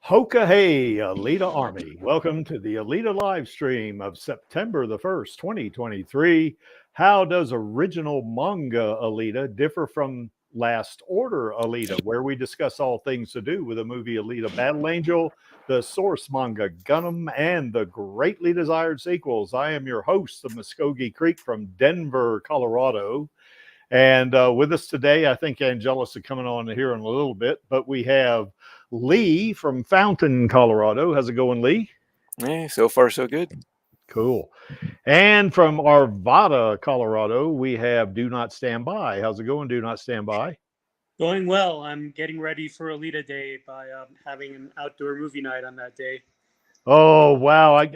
Hoka hey, Alita Army. Welcome to the Alita Livestream of September the 1st, 2023. How does original manga Alita differ from Last Order Alita, where we discuss all things to do with the movie Alita Battle Angel, the source manga Gundam, and the greatly desired sequels? I am your host, the Muskogee Creek from Denver, Colorado. And with us today, I think Angelus is coming on here in a little bit, but we have Lee from Fountain, Colorado. How's it going, Lee? So far so good. Cool. And from Arvada, Colorado, we have Do Not Stand By. How's it going, Do Not Stand By? Going well. I'm getting ready for Alita Day by having an outdoor movie night on that day. Oh wow!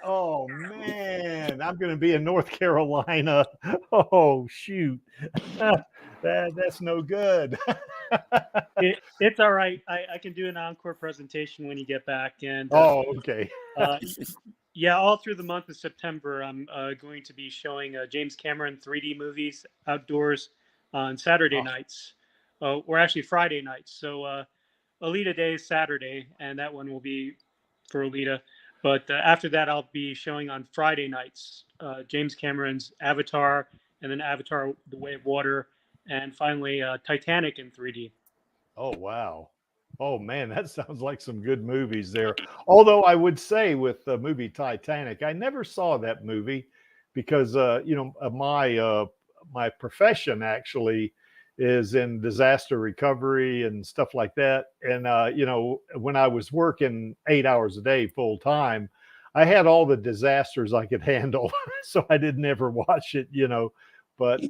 Oh man! I'm going to be in North Carolina. Oh shoot! That's no good. It's all right. I can do an encore presentation when you get back. And okay. Yeah, all through the month of September, I'm going to be showing James Cameron 3D movies outdoors on Saturday nights, or actually Friday nights. So Alita Day is Saturday, and that one will be for Alita. But after that, I'll be showing on Friday nights James Cameron's Avatar, and then Avatar: The Way of Water, and finally Titanic in 3D. Oh, wow. Oh, man, that sounds like some good movies there. Although I would say with the movie Titanic, I never saw that movie because, my profession actually is in disaster recovery and stuff like that. And, when I was working 8 hours a day full time, I had all the disasters I could handle. So I didn't ever watch it, but,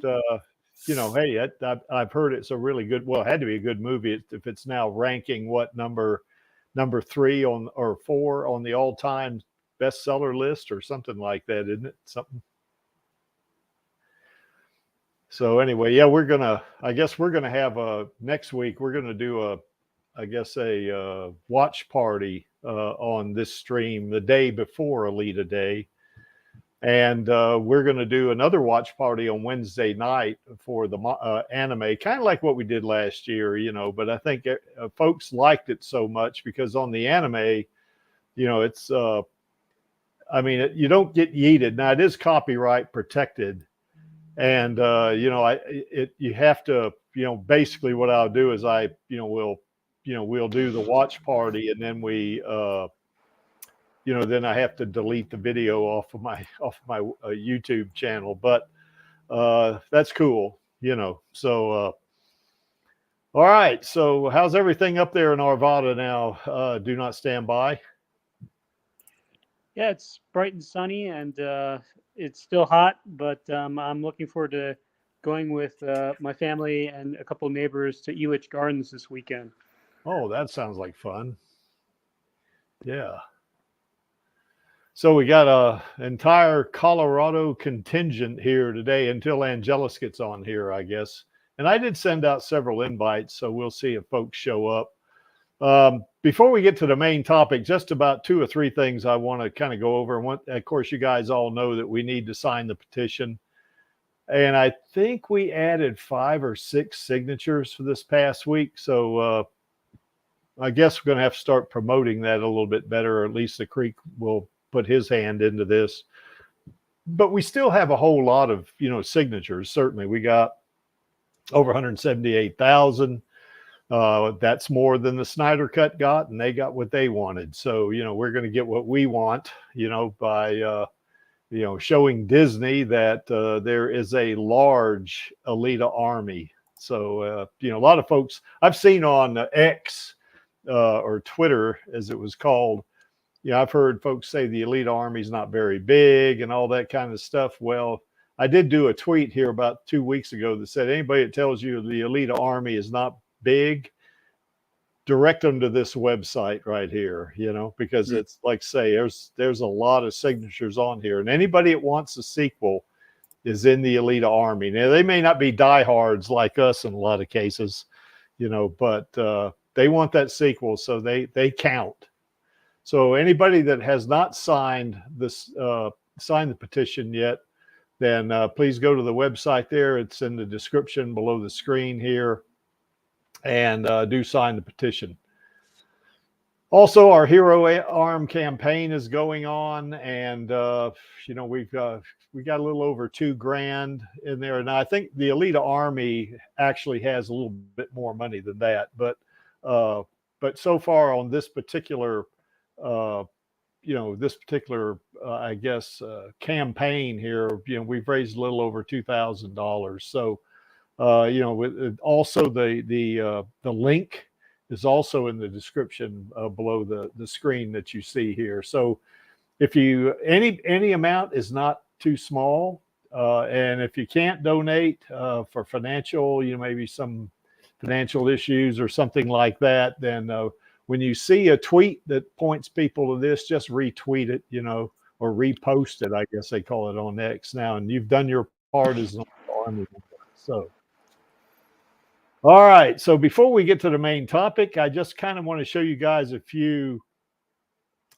hey, I've heard it's a really good. Well, it had to be a good movie if it's now ranking number 3 on or 4 on the all-time bestseller list or something like that, isn't it? Something. So anyway, yeah, I guess we're gonna have next week. We're gonna do a watch party on this stream the day before Alita Day. And we're going to do another watch party on Wednesday night for the anime, kind of like what we did last year, but I think folks liked it so much because on the anime, it's, you don't get yeeted. Now it is copyright protected. And, you have to, basically what I'll do is we'll do the watch party and then then I have to delete the video off of my YouTube channel, but that's cool, So, all right. So, how's everything up there in Arvada now? Do Not Stand By. Yeah, it's bright and sunny, and it's still hot, but I'm looking forward to going with my family and a couple of neighbors to Elitch Gardens this weekend. Oh, that sounds like fun. Yeah. So we got an entire Colorado contingent here today until Angelus gets on here, I guess. And I did send out several invites, so we'll see if folks show up. Before we get to the main topic, just about 2 or 3 things I want to kind of go over. And of course, you guys all know that we need to sign the petition. And I think we added 5 or 6 signatures for this past week. So I guess we're going to have to start promoting that a little bit better, or at least the Creek will put his hand into this. But we still have a whole lot of signatures. Certainly we got over 178,000. That's more than the Snyder Cut got, and they got what they wanted. So we're going to get what we want by showing Disney that there is a large Alita army. So a lot of folks I've seen on X or Twitter, as it was called, I've heard folks say the Alita Army is not very big and all that kind of stuff. Well, I did do a tweet here about 2 weeks ago that said anybody that tells you the Alita Army is not big, direct them to this website right here, because it's like say there's a lot of signatures on here, and anybody that wants a sequel is in the Alita Army. Now they may not be diehards like us in a lot of cases, but they want that sequel, so they count. So anybody that has not signed the petition yet, then please go to the website there. It's in the description below the screen here, and do sign the petition. Also, our Hero Arm campaign is going on, and we got a little over $2,000 in there. And I think the Alita Army actually has a little bit more money than that, but so far on this particular I guess campaign here, we've raised a little over $2,000. So also the link is also in the description below the screen that you see here. So if you any amount is not too small, and if you can't donate for financial, maybe some financial issues or something like that, then when you see a tweet that points people to this, just retweet it, or repost it. I guess they call it on X now, and you've done your part as an army member. So. All right. So before we get to the main topic, I just kind of want to show you guys a few,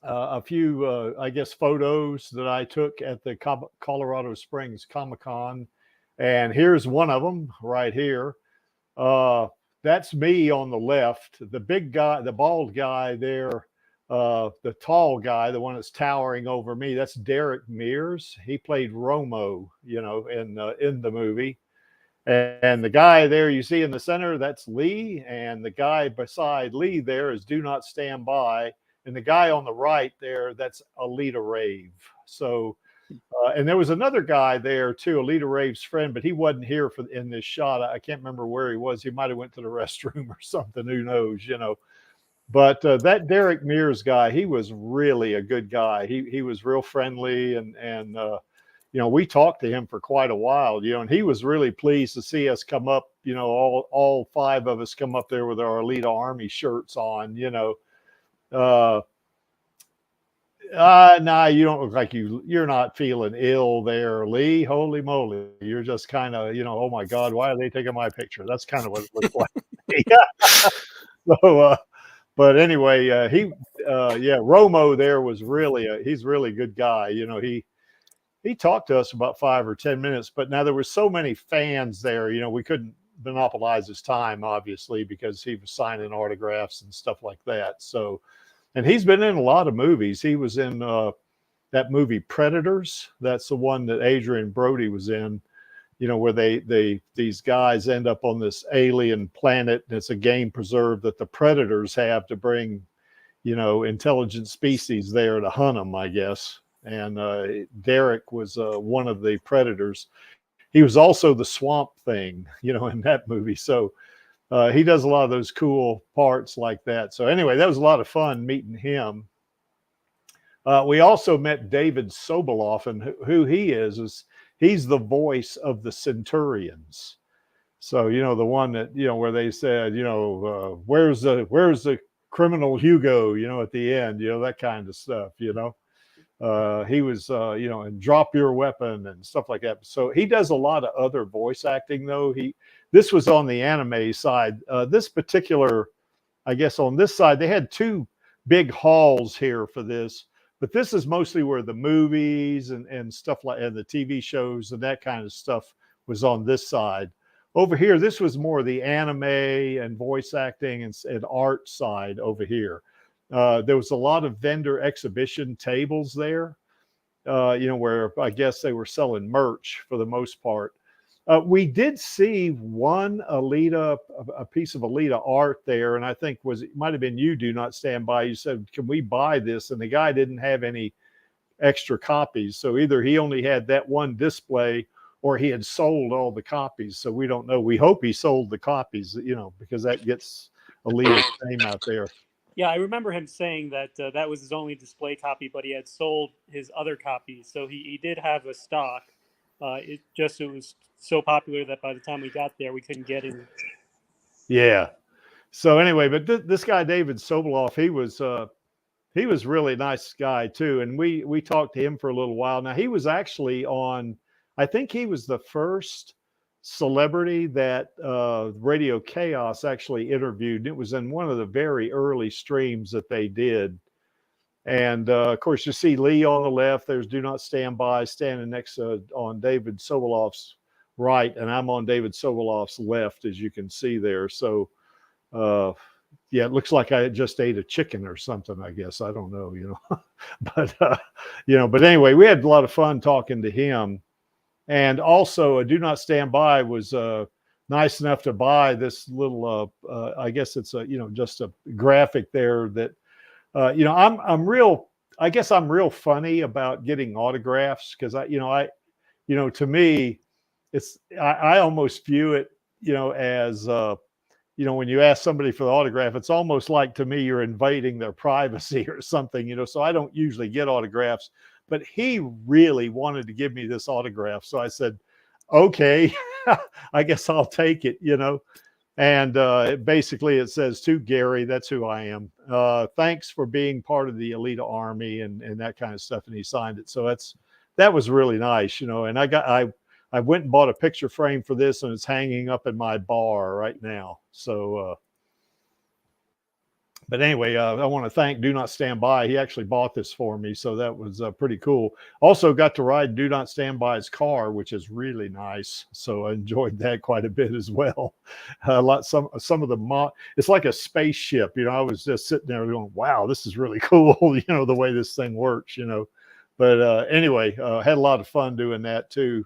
I guess, photos that I took at the Colorado Springs Comic-Con. And here's one of them right here. That's me on the left. The big guy, the bald guy there, the tall guy, the one that's towering over me, that's Derek Mears. He played Romo, in the movie. And the guy there you see in the center, that's Lee. And the guy beside Lee there is Do Not Stand By. And the guy on the right there, that's Alita Rave. So, and there was another guy there too, Alita Rave's friend, but he wasn't here in this shot. I can't remember where he was. He might have went to the restroom or something. Who knows, But that Derek Mears guy, he was really a good guy. He was real friendly and we talked to him for quite a while, and he was really pleased to see us come up, all five of us come up there with our Alita Army shirts on, nah, you don't look like you're not feeling ill there, Lee. Holy moly. You're just kind of, oh my God, why are they taking my picture? That's kind of what it looks like. So, but anyway, Romo there was he's really a good guy. He talked to us about 5 or 10 minutes, but now there were so many fans there, we couldn't monopolize his time, obviously, because he was signing autographs and stuff like that. So, and he's been in a lot of movies. He was in that movie Predators. That's the one that Adrian Brody was in, where these guys end up on this alien planet, and it's a game preserve that the predators have to bring, intelligent species there to hunt them, I guess. And Derek was one of the predators. He was also the Swamp Thing, in that movie. So he does a lot of those cool parts like that. So anyway, that was a lot of fun meeting him. We also met David Soboleff, and who he is he's the voice of the Centurions. So, the one that, where they said, where's the criminal Hugo, at the end, that kind of stuff, he was, and drop your weapon and stuff like that. So he does a lot of other voice acting, though. This was on the anime side. This particular, I guess on this side, they had two big halls here for this, but this is mostly where the movies and stuff and the TV shows and that kind of stuff was on this side. Over here, this was more the anime and voice acting and art side over here. There was a lot of vendor exhibition tables there, where I guess they were selling merch for the most part. We did see one Alita, a piece of Alita art there, and I think it might have been you, Do Not Stand By. You said, can we buy this? And the guy didn't have any extra copies. So either he only had that one display or he had sold all the copies. So we don't know. We hope he sold the copies, because that gets Alita's name out there. Yeah, I remember him saying that that was his only display copy, but he had sold his other copies. So he did have a stock. It was so popular that by the time we got there, we couldn't get it. Yeah. So anyway, but this guy, David Soboleff, he was really a nice guy too. And we talked to him for a little while. Now he was actually I think he was the first celebrity that Radio Chaos actually interviewed. It was in one of the very early streams that they did. And of course, you see Lee on the left. There's Do Not Stand By standing next on David Soboleff's right, and I'm on David Soboleff's left, as you can see there. So yeah, it looks like I just ate a chicken or something, I guess. I don't know, you know. But but anyway, we had a lot of fun talking to him. And also, Do Not Stand By was nice enough to buy this little, I guess it's just a graphic there that, I'm real, I guess I'm real funny about getting autographs because to me, I almost view it, as, when you ask somebody for the autograph, it's almost like to me you're invading their privacy or something, so I don't usually get autographs, but he really wanted to give me this autograph. So I said, okay, I guess I'll take it, and basically it says, to Gary, that's who I am. Thanks for being part of the Alita Army and that kind of stuff. And he signed it. So that was really nice, and I went and bought a picture frame for this, and it's hanging up in my bar right now. So, but anyway, I want to thank Do Not Stand By. He actually bought this for me, so that was pretty cool. Also got to ride Do Not Stand By's car, which is really nice. So I enjoyed that quite a bit as well. Some of the it's like a spaceship. I was just sitting there going, "Wow, this is really cool." The way this thing works. But anyway, had a lot of fun doing that too.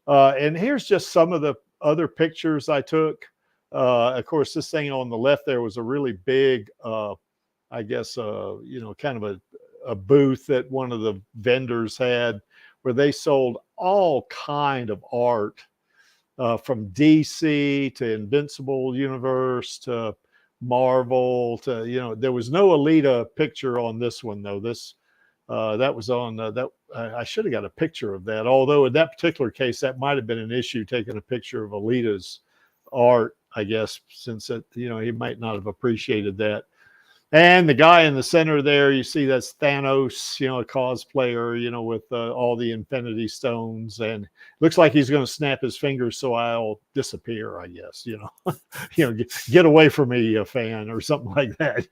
And here's just some of the other pictures I took. Of course, this thing on the left there was a really big, I guess, kind of a booth that one of the vendors had where they sold all kind of art from DC to Invincible Universe to Marvel to, there was no Alita picture on this one, though. That was on that. I should have got a picture of that. Although in that particular case, that might have been an issue, taking a picture of Alita's art, I guess, since he might not have appreciated that. And the guy in the center there, you see, that's Thanos, a cosplayer, with all the Infinity Stones, and looks like he's going to snap his fingers so I'll disappear, I guess, get away from me, a fan, or something like that,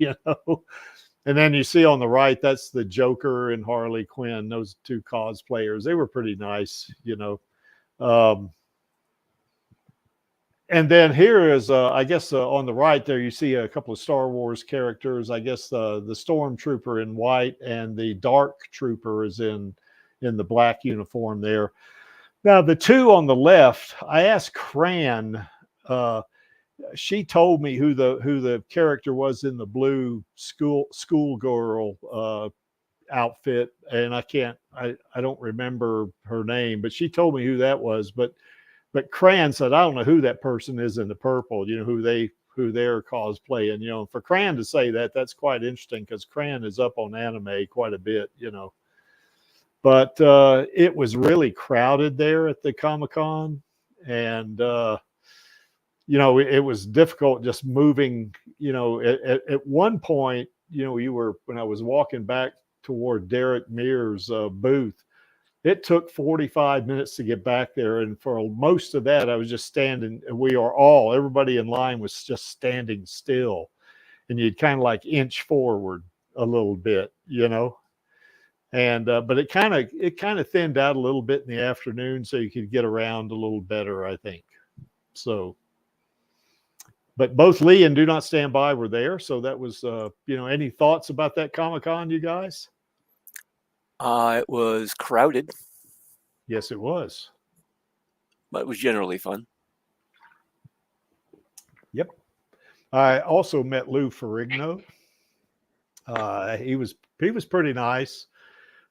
And then you see on the right, that's the Joker and Harley Quinn, those two cosplayers. They were pretty nice, And then here is, I guess, on the right there, you see a couple of Star Wars characters. I guess the Stormtrooper in white and the Dark Trooper is in the black uniform there. Now, the two on the left, I asked Kran. She told me who the character was in the blue schoolgirl outfit, and I don't remember her name, but she told me who that was. But Kran said, I don't know who that person is in the purple, who they're cosplaying, for Kran to say that, that's quite interesting because Kran is up on anime quite a bit, But it was really crowded there at the Comic-Con, and it was difficult just moving, at one point, when I was walking back toward Derek Mears' booth, it took 45 minutes to get back there. And for most of that, I was just standing. Everybody in line was just standing still. And you'd kind of like inch forward a little bit, And, but it kind of thinned out a little bit in the afternoon so you could get around a little better, I think. So, but both Lee and Do Not Stand By were there. So that was, any thoughts about that Comic-Con, you guys? It was crowded. Yes, it was. But it was generally fun. Yep. I also met Lou Ferrigno. He was pretty nice.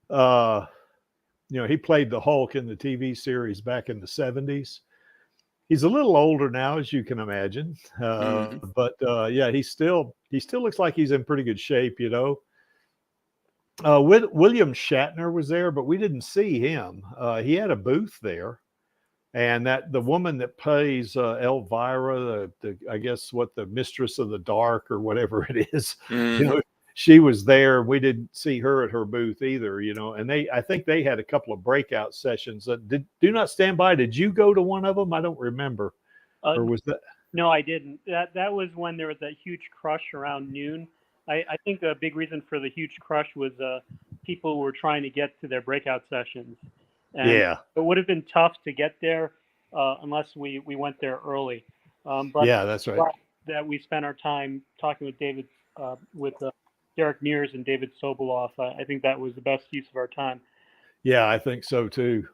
He played the Hulk in the TV series back in the 70s. He's a little older now, as you can imagine. But yeah, he still looks like he's in pretty good shape, William Shatner was there, but we didn't see him. He had a booth there, and the woman that plays Elvira, I guess the Mistress of the Dark or whatever it is, she was there. We didn't see her at her booth either, And I think they had a couple of breakout sessions. Do Not Stand By. Did you go to one of them? I don't remember. Or was that? No, I didn't. That was when there was that huge crush around noon. I think a big reason for the huge crush was people were trying to get to their breakout sessions. And yeah. It would have been tough to get there unless we went there early. But yeah, that's right. that we spent our time talking with Derek Mears and David Soboloff. I think that was the best use of our time. Yeah, I think so too.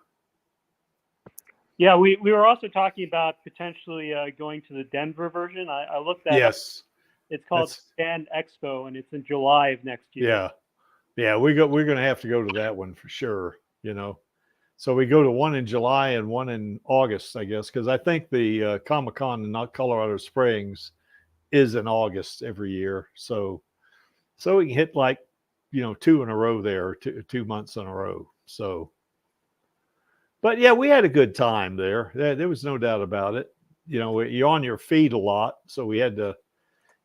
Yeah, we were also talking about potentially going to the Denver version. I looked that up. Yes. It's called Fan Expo, and it's in July of next year. Yeah, we're going to have to go to that one for sure. So we go to one in July and one in August, I guess, because I think the Comic-Con in Colorado Springs is in August every year. So we can hit like, 2 in a row there, 2 months in a row. So, but yeah, we had a good time there. There was no doubt about it. You're on your feet a lot. So we had to,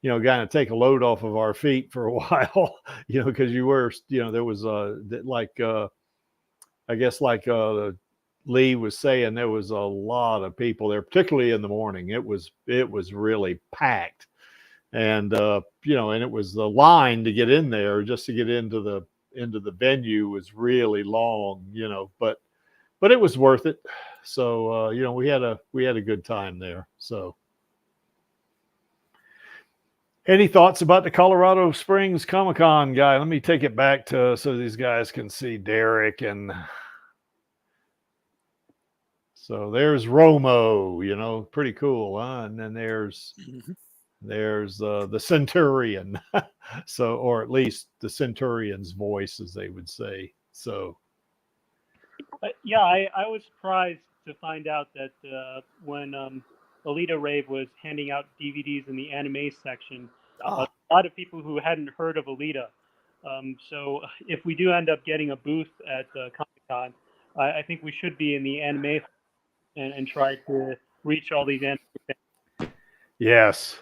kind of take a load off of our feet for a while, because you were, there was I guess like Lee was saying, there was a lot of people there, particularly in the morning. It was really packed, and and it was the line to get in there, just to get into the venue was really long, but it was worth it. So we had a good time there. So, any thoughts about the Colorado Springs Comic-Con, guy? Let me take it back to so these guys can see Derek. And so there's Romo, pretty cool, huh? And then there's the Centurion. So, or at least the Centurion's voice, as they would say. So yeah, I was surprised to find out that when Alita Rave was handing out DVDs in the anime section, a lot of people who hadn't heard of Alita. So if we do end up getting a booth at Comic-Con, I think we should be in the anime and try to reach all these anime fans. Yes.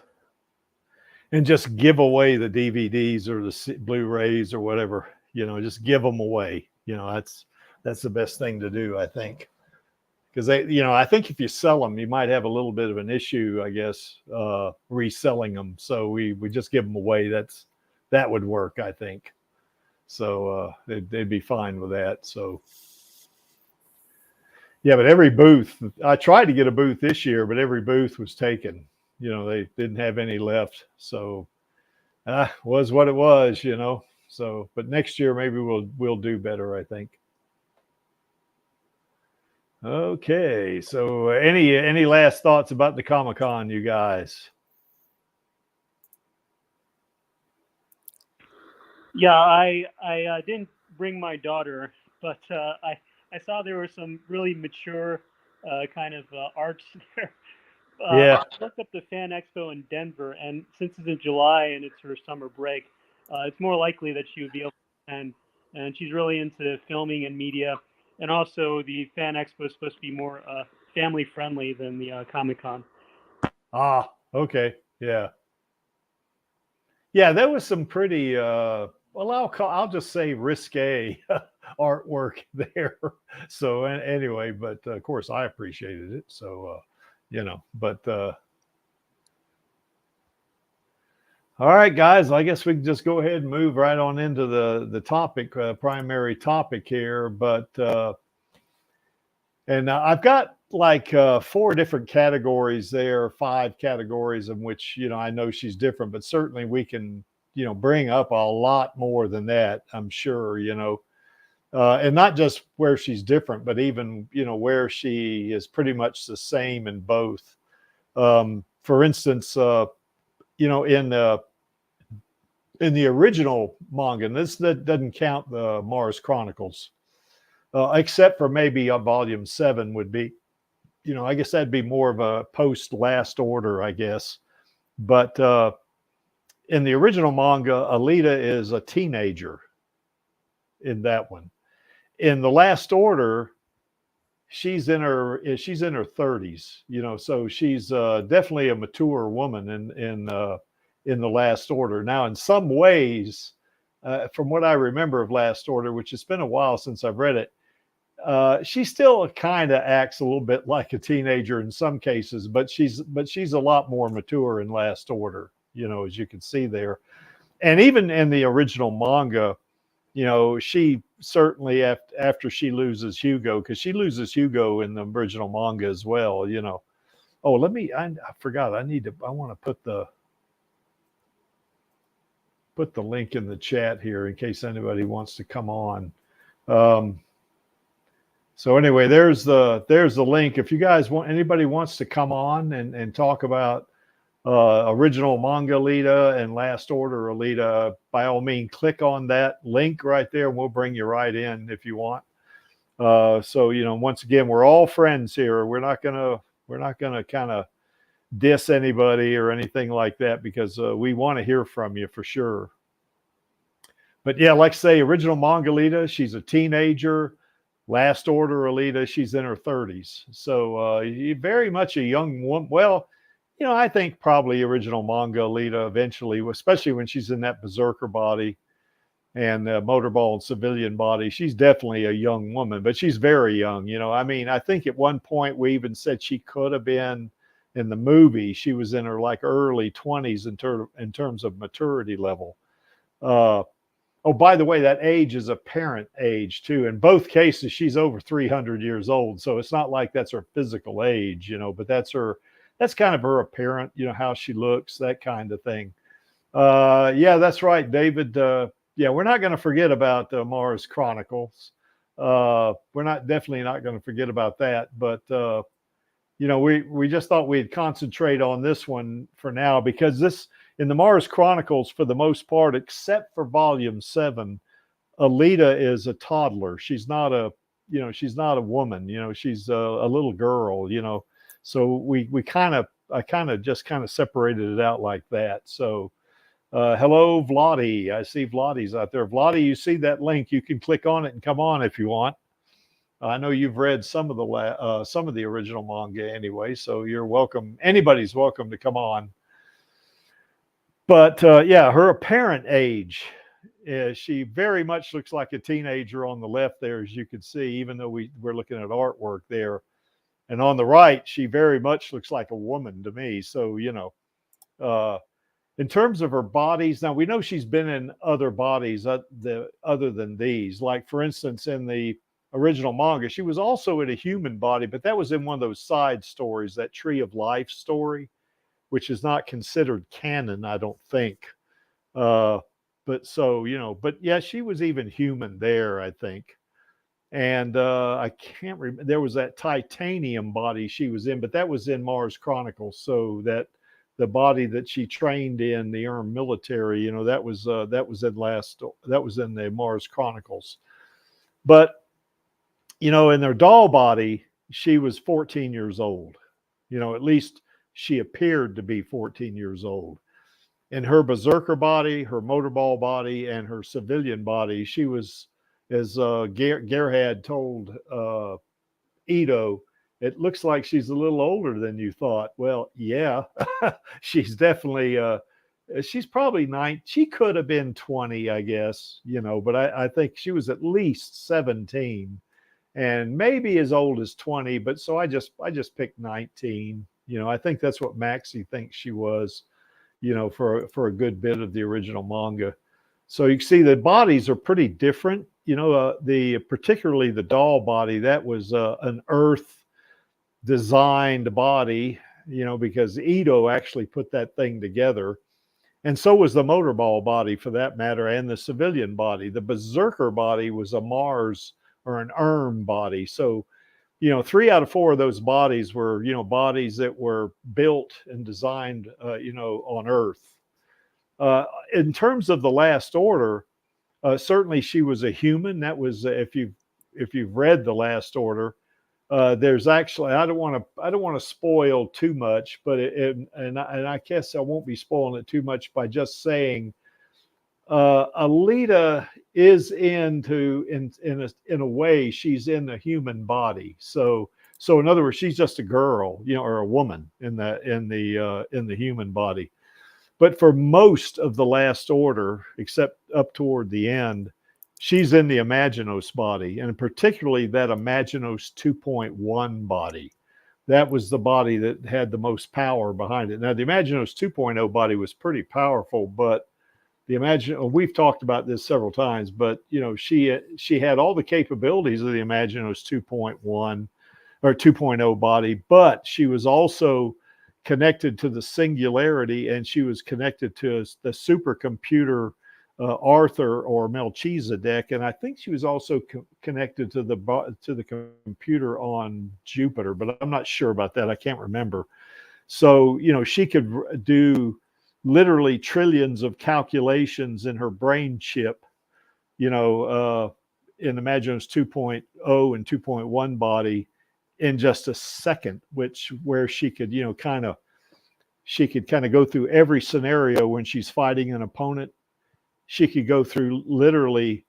And just give away the DVDs or the Blu-rays or whatever, just give them away. That's the best thing to do, I think. Because I think if you sell them, you might have a little bit of an issue, I guess, reselling them. So we just give them away. That would work, I think. So they'd be fine with that. So yeah, but every booth, I tried to get a booth this year, but every booth was taken. They didn't have any left. So was what it was, So, but next year maybe we'll do better, I think. Okay, so any last thoughts about the Comic-Con, you guys? Yeah, I didn't bring my daughter, but I saw there were some really mature kind of arts there. Yeah. I looked up the Fan Expo in Denver, and since it's in July and it's her summer break, it's more likely that she would be able to attend. And she's really into filming and media. And also, the Fan Expo is supposed to be more family friendly than the Comic-Con. Okay. Yeah. Yeah, there was some pretty, well, I'll just say risque artwork there. So anyway, but of course I appreciated it. So, but all right, guys, I guess we can just go ahead and move right on into the topic, primary topic here. But and I've got like 4 different categories there, 5 categories in which, I know she's different, but certainly we can, bring up a lot more than that, I'm sure, and not just where she's different, but even, where she is pretty much the same in both. For instance, in the original manga, and that doesn't count the Mars Chronicles, except for maybe volume 7 would be, I guess that'd be more of a post Last Order, I guess. But in the original manga, Alita is a teenager in that one. In the Last Order, she's in her 30s, so she's definitely a mature woman in the Last Order. Now, in some ways, from what I remember of Last Order, which it's been a while since I've read it, she still kind of acts a little bit like a teenager in some cases, but she's a lot more mature in Last Order, as you can see there. And even in the original manga, she certainly, after she loses Hugo, because she loses Hugo in the original manga as well, Oh, I forgot. I want to put the link in the chat here in case anybody wants to come on. So anyway, there's the link. If you guys anybody wants to come on and talk about original Manga Alita and Last Order Alita, by all means, click on that link right there and we'll bring you right in if you want. So, once again, we're all friends here. We're not gonna kind of diss anybody or anything like that because we want to hear from you for sure. But yeah, like I say, original Manga Alita, she's a teenager. Last Order Alita, she's in her 30s. So very much a young woman. Well, I think probably original Manga Alita eventually, especially when she's in that berserker body and motorball and civilian body, she's definitely a young woman, but she's very young. I think at one point we even said she could have been in the movie. She was in her like early 20s in terms of maturity level. Oh, by the way, that age is a parent age too. In both cases, she's over 300 years old. So it's not like that's her physical age, but that's kind of her apparent, how she looks, that kind of thing. Yeah, that's right, David. Yeah, we're not going to forget about Mars Chronicles. We're definitely not going to forget about that. But, we just thought we'd concentrate on this one for now because in the Mars Chronicles, for the most part, except for Volume 7, Alita is a toddler. She's not a woman. She's a little girl. So I kind of just separated it out like that. So. Hello, Vladi. I see Vladi's out there. Vladi, you see that link? You can click on it and come on if you want. I know you've read some of the original manga anyway, so you're welcome. Anybody's welcome to come on. But yeah, her apparent age, she very much looks like a teenager on the left there, as you can see, even though we're looking at artwork there. And on the right, she very much looks like a woman to me. So, in terms of her bodies, now we know she's been in other bodies other than these. Like, for instance, in the original manga, she was also in a human body, but that was in one of those side stories, that Tree of Life story, which is not considered canon, I don't think. But yeah, she was even human there, I think. And I can't remember, there was that titanium body she was in, but that was in Mars Chronicles. So that the body that she trained in the armed military, that was in the Mars Chronicles. But, in her doll body, she was 14 years old. At least she appeared to be 14 years old. In her berserker body, her motorball body, and her civilian body, she was, as Gerhard told Ito, it looks like she's a little older than you thought. Well, yeah, she's definitely, she's probably 9. She could have been 20, I guess, but I think she was at least 17 and maybe as old as 20. But so I just picked 19. I think that's what Maxie thinks she was, for a good bit of the original manga. So you can see the bodies are pretty different. Particularly the doll body, that was an Earth designed body, because Ito actually put that thing together. And so was the motorball body, for that matter, and the civilian body. The berserker body was a Mars or an ERM body. So, 3 out of 4 of those bodies were, bodies that were built and designed, on Earth. In terms of the Last Order, certainly she was a human. That was, if you've read the Last Order, there's actually, I don't want to spoil too much, but I guess I won't be spoiling it too much by just saying Alita is in a way, she's in the human body. So in other words, she's just a girl, or a woman in the human body. But for most of the Last Order, except up toward the end, she's in the Imaginos body, and particularly that Imaginos 2.1 body. That was the body that had the most power behind it. Now, the Imaginos 2.0 body was pretty powerful, but we've talked about this several times, but she had all the capabilities of the Imaginos 2.1, or 2.0 body, but she was also connected to the Singularity, and she was connected to the supercomputer Arthur or Melchizedek, and I think she was also connected to the computer on Jupiter, but I'm not sure about that. I can't remember. So, you know, she could do literally trillions of calculations in her brain chip, you know, in the Maginot's 2.0 and 2.1 body in just a second, where she could, you know, she could kind of go through every scenario when she's fighting an opponent. She could go through literally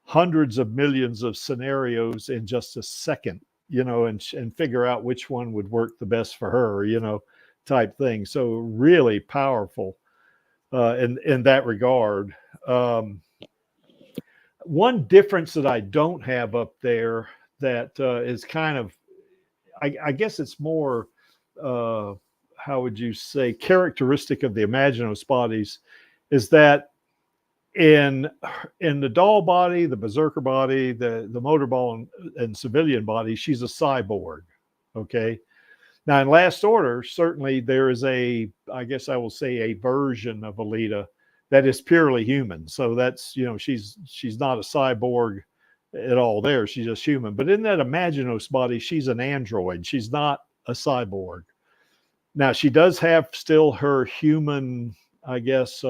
hundreds of millions of scenarios in just a second, you know, and figure out which one would work the best for her, you know, type thing. So really powerful in that regard. One difference that I don't have up there that is kind of, I guess it's more, how would you say, characteristic of the Imaginos bodies, is that in the doll body, the berserker body, the motorball and civilian body, she's a cyborg. Okay. Now in Last Order, certainly there is I guess I will say, a version of Alita that is purely human. So that's, you know, she's not a cyborg at all there. She's just human. But in that Imaginos body, she's an android. She's not a cyborg. Now she does have still her human, I guess,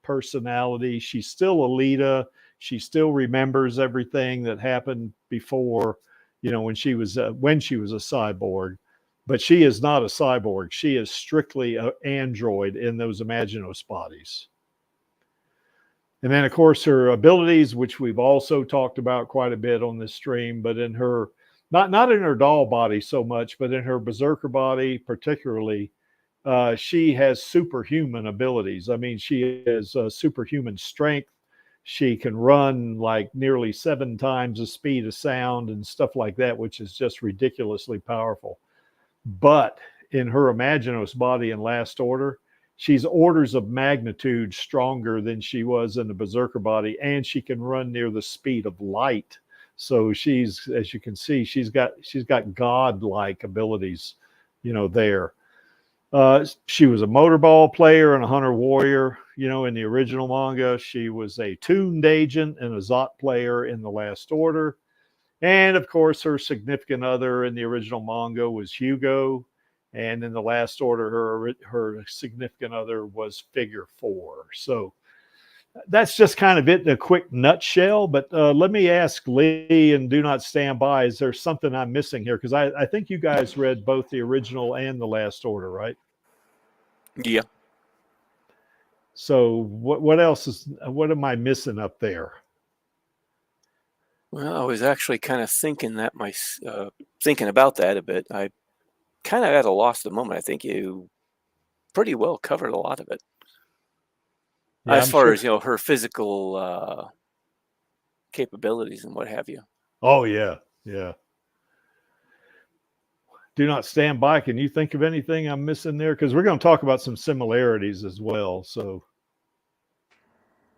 personality. She's still Alita. She still remembers everything that happened before, you know, when she was a cyborg. But she is not a cyborg. She is strictly an android in those Imaginos bodies. And then, of course, her abilities, which we've also talked about quite a bit on this stream, but in her, not in her doll body so much, but in her berserker body particularly, she has superhuman abilities. I mean, she has superhuman strength. She can run like nearly 7 times the speed of sound and stuff like that, which is just ridiculously powerful. But in her Imaginos body in Last Order, she's orders of magnitude stronger than she was in the berserker body, and she can run near the speed of light. So she's, as you can see, she's got godlike abilities, you know, there. She was a motorball player and a hunter warrior, you know, in the original manga. She was a tuned agent and a Zot player in the Last Order. And of course, her significant other in the original manga was Hugo. And in the Last Order, her significant other was Figure 4. So that's just kind of it in a quick nutshell. But let me ask Lee, and do not stand by, is there something I'm missing here? Because I think you guys read both the original and the Last Order, right? Yeah. So what else what am I missing up there? Well, I was actually kind of thinking about that a bit. I kind of at a loss at the moment. I think you pretty well covered a lot of it. Yeah, as far as, you know, her physical capabilities and what have you. Oh yeah, yeah. Do not stand by. Can you think of anything I'm missing there? Because we're going to talk about some similarities as well. So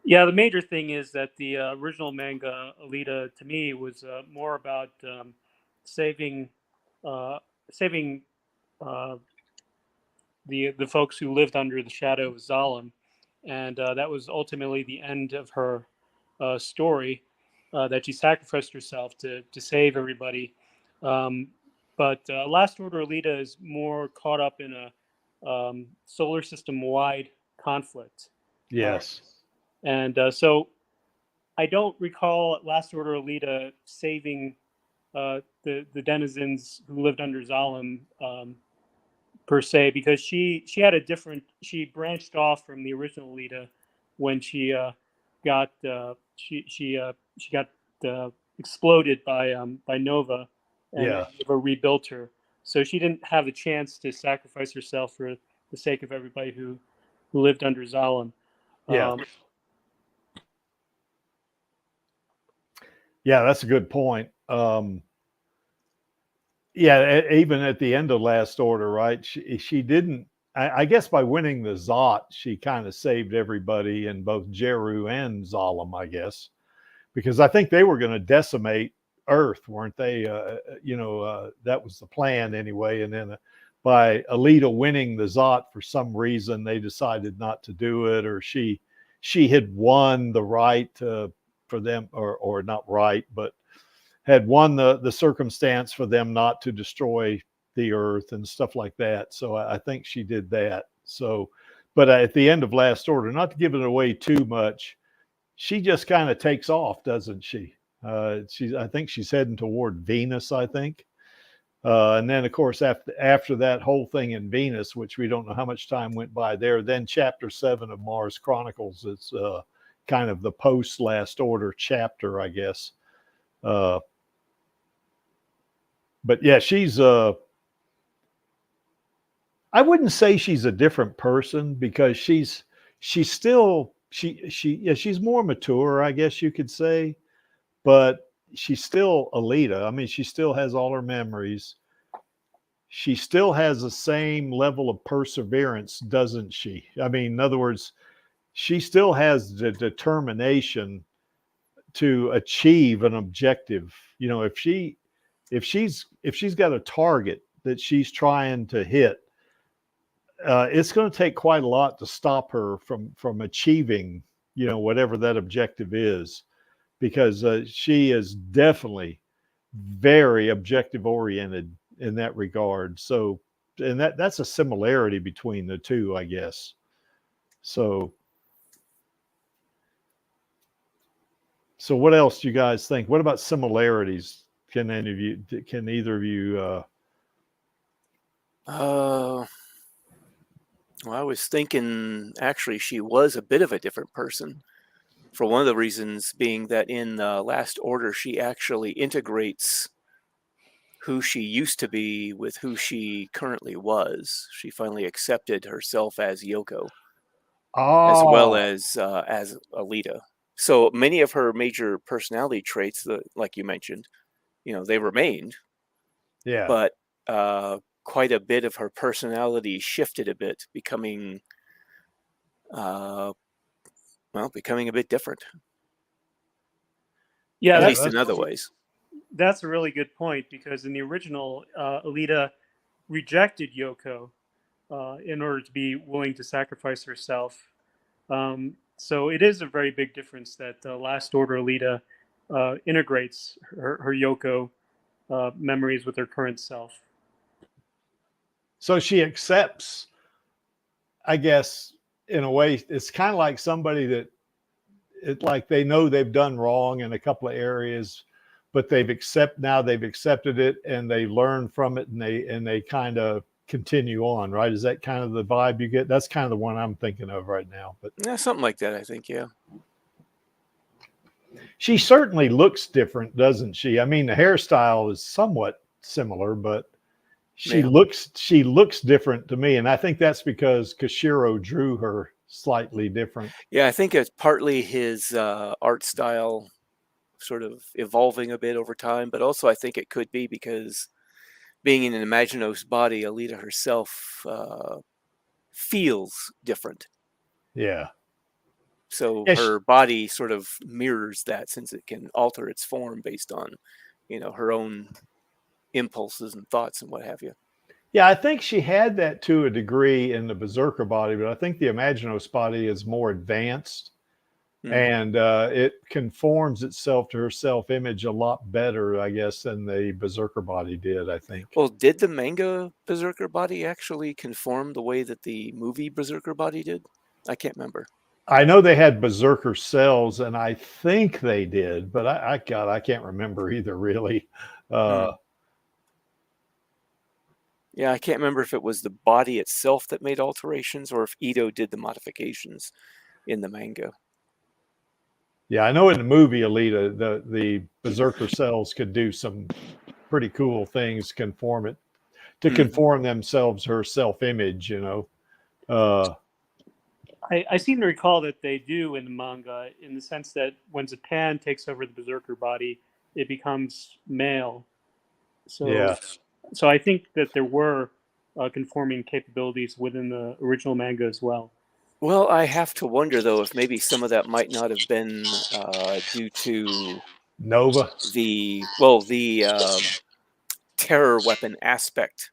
Yeah, the major thing is that the original manga Alita, to me, was more about saving saving the folks who lived under the shadow of Zalem, and that was ultimately the end of her story. That she sacrificed herself to save everybody. But Last Order Alita is more caught up in a solar system wide conflict. yes. And so I don't recall Last Order Alita saving the denizens who lived under Zalem per se, because she branched off from the original Alita when she got exploded by Nova, and Yeah. Nova rebuilt her. So she didn't have the chance to sacrifice herself for the sake of everybody who lived under Zalem. Yeah. Yeah, that's a good point. Yeah, even at the end of Last Order, right? She didn't. I guess by winning the Zot, she kind of saved everybody in both Jeru and Zalem, I guess, because I think they were going to decimate Earth, weren't they? That was the plan anyway. And then by Alita winning the Zot, for some reason they decided not to do it, or she had won the right for them, or not right, but had won the circumstance for them not to destroy the Earth and stuff like that. So I think she did that. So, but at the end of Last Order, not to give it away too much, she just kind of takes off, doesn't she? I think she's heading toward Venus, I think. And then, of course, after that whole thing in Venus, which we don't know how much time went by there, then Chapter 7 of Mars Chronicles is kind of the post Last Order chapter, I guess. But yeah, she's I wouldn't say she's a different person, because she's still she's more mature, I guess you could say, but she's still Alita. I mean, she still has all her memories. She still has the same level of perseverance, doesn't she? I mean, in other words, she still has the determination to achieve an objective. You know, if she's got a target that she's trying to hit, it's going to take quite a lot to stop her from achieving, whatever that objective is, because she is definitely very objective oriented in that regard. So, and that's a similarity between the two, I guess. So what else do you guys think? What about similarities? Can either of you? Well, I was thinking actually she was a bit of a different person, for one of the reasons being that in Last Order she actually integrates who she used to be with who she currently was. She finally accepted herself as Yoko, as well as Alita. So many of her major personality traits, like you mentioned, they remained. Yeah. But quite a bit of her personality shifted a bit, becoming a bit different. Yeah, at least in other ways. That's a really good point, because in the original, Alita rejected Yoko in order to be willing to sacrifice herself. So it is a very big difference that Last Order Alita integrates her Yoko memories with her current self. So she accepts, I guess, in a way, it's kind of like somebody that like they know they've done wrong in a couple of areas, but they've accepted it, and they learn from it, and they kind of continue on, right? Is that kind of the vibe you get? That's kind of the one I'm thinking of right now. But yeah, something like that, I think. Yeah. She certainly looks different, doesn't she? I mean, the hairstyle is somewhat similar, but she looks different to me, and I think that's because Koshiro drew her slightly different. Yeah, I think it's partly his art style sort of evolving a bit over time, but also I think it could be because being in an Imaginos body, Alita herself feels different. Yeah. So her body sort of mirrors that, since it can alter its form based on, her own impulses and thoughts and what have you. Yeah, I think she had that to a degree in the Berserker body, but I think the Imaginos body is more advanced, and it conforms itself to her self-image a lot better, I guess, than the Berserker body did, I think. Well, did the manga Berserker body actually conform the way that the movie Berserker body did? I can't remember. I know they had Berserker cells, and I think they did, but I can't remember either, really. Yeah, I can't remember if it was the body itself that made alterations, or if Ito did the modifications in the manga. Yeah, I know in the movie Alita, the Berserker cells could do some pretty cool things, conform themselves her self-image, I seem to recall that they do in the manga, in the sense that when Zapan takes over the Berserker body, it becomes male. So, yeah. So I think that there were conforming capabilities within the original manga as well. Well, I have to wonder, though, if maybe some of that might not have been due to Nova. the terror weapon aspect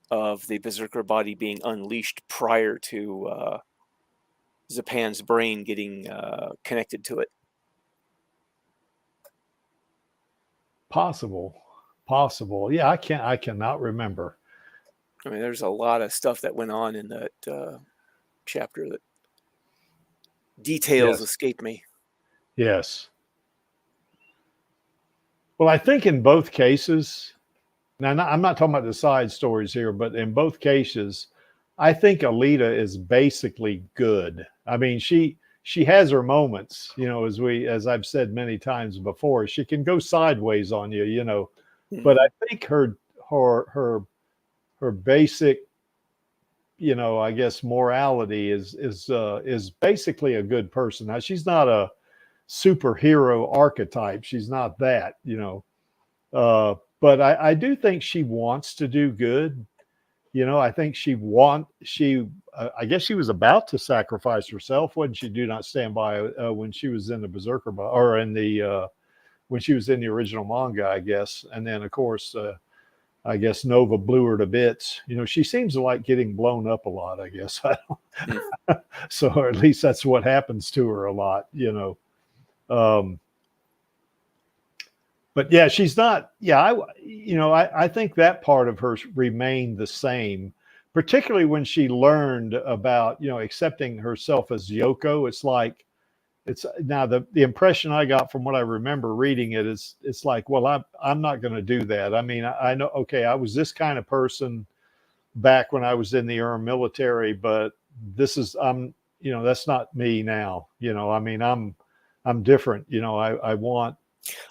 of the berserker body being unleashed prior to Zapan's brain getting connected to it. Possible. Yeah, I cannot remember. I mean, there's a lot of stuff that went on in that chapter that details escape me. Yes. Well, I think in both cases, now I'm not talking about the side stories here, but in both cases, I think Alita is basically good. I mean, she has her moments, you know, as I've said many times before, she can go sideways on you, you know. But I think her basic, you know, I guess morality is basically a good person. Now, she's not a superhero archetype. She's not that, you know. But I do think she wants to do good. You know, I think I guess she was about to sacrifice herself, wasn't she? Do Not Stand By when she was in the Berserker, or in the when she was in the original manga, I guess. And then, of course, I guess Nova blew her to bits. You know, she seems to like getting blown up a lot, I guess. So, or at least that's what happens to her a lot, you know. But yeah, she's not. Yeah, I think that part of her remained the same, particularly when she learned about, you know, accepting herself as Yoko. It's like, it's now the impression I got from what I remember reading it is, it's like, well, I'm not going to do that. I mean, I know, okay, I was this kind of person back when I was in the military, but this is, you know, that's not me now. You know, I mean, I'm different. You know,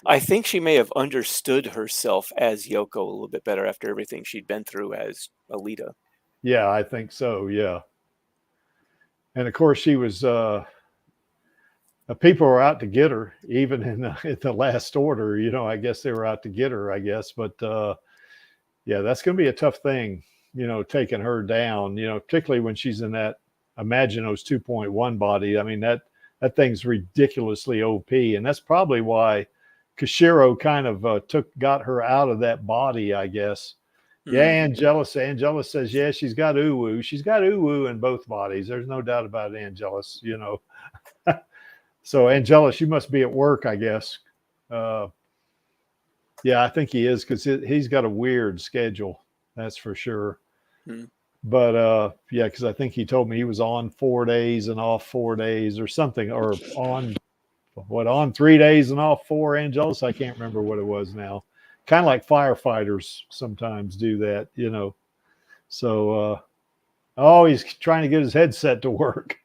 I think she may have understood herself as Yoko a little bit better after everything she'd been through as Alita. Yeah, I think so. Yeah. And of course she was, people were out to get her, even in the Last Order, you know, I guess they were out to get her, I guess. But yeah, that's going to be a tough thing, you know, taking her down, you know, particularly when she's in that Imaginos 2.1 body. I mean, that thing's ridiculously OP. And that's probably why Kishiro kind of got her out of that body, I guess. Yeah, Angelus says, yeah, she's got Uwu. She's got Uwu in both bodies. There's no doubt about it, Angelus, you know. So Angelus, you must be at work, I guess. Yeah, I think he is, because he's got a weird schedule. That's for sure. But yeah, because I think he told me he was on 4 days and off 4 days or something, or on 3 days and off 4, Angelus. I can't remember what it was now. Kind of like firefighters sometimes do that, you know. So he's trying to get his headset to work.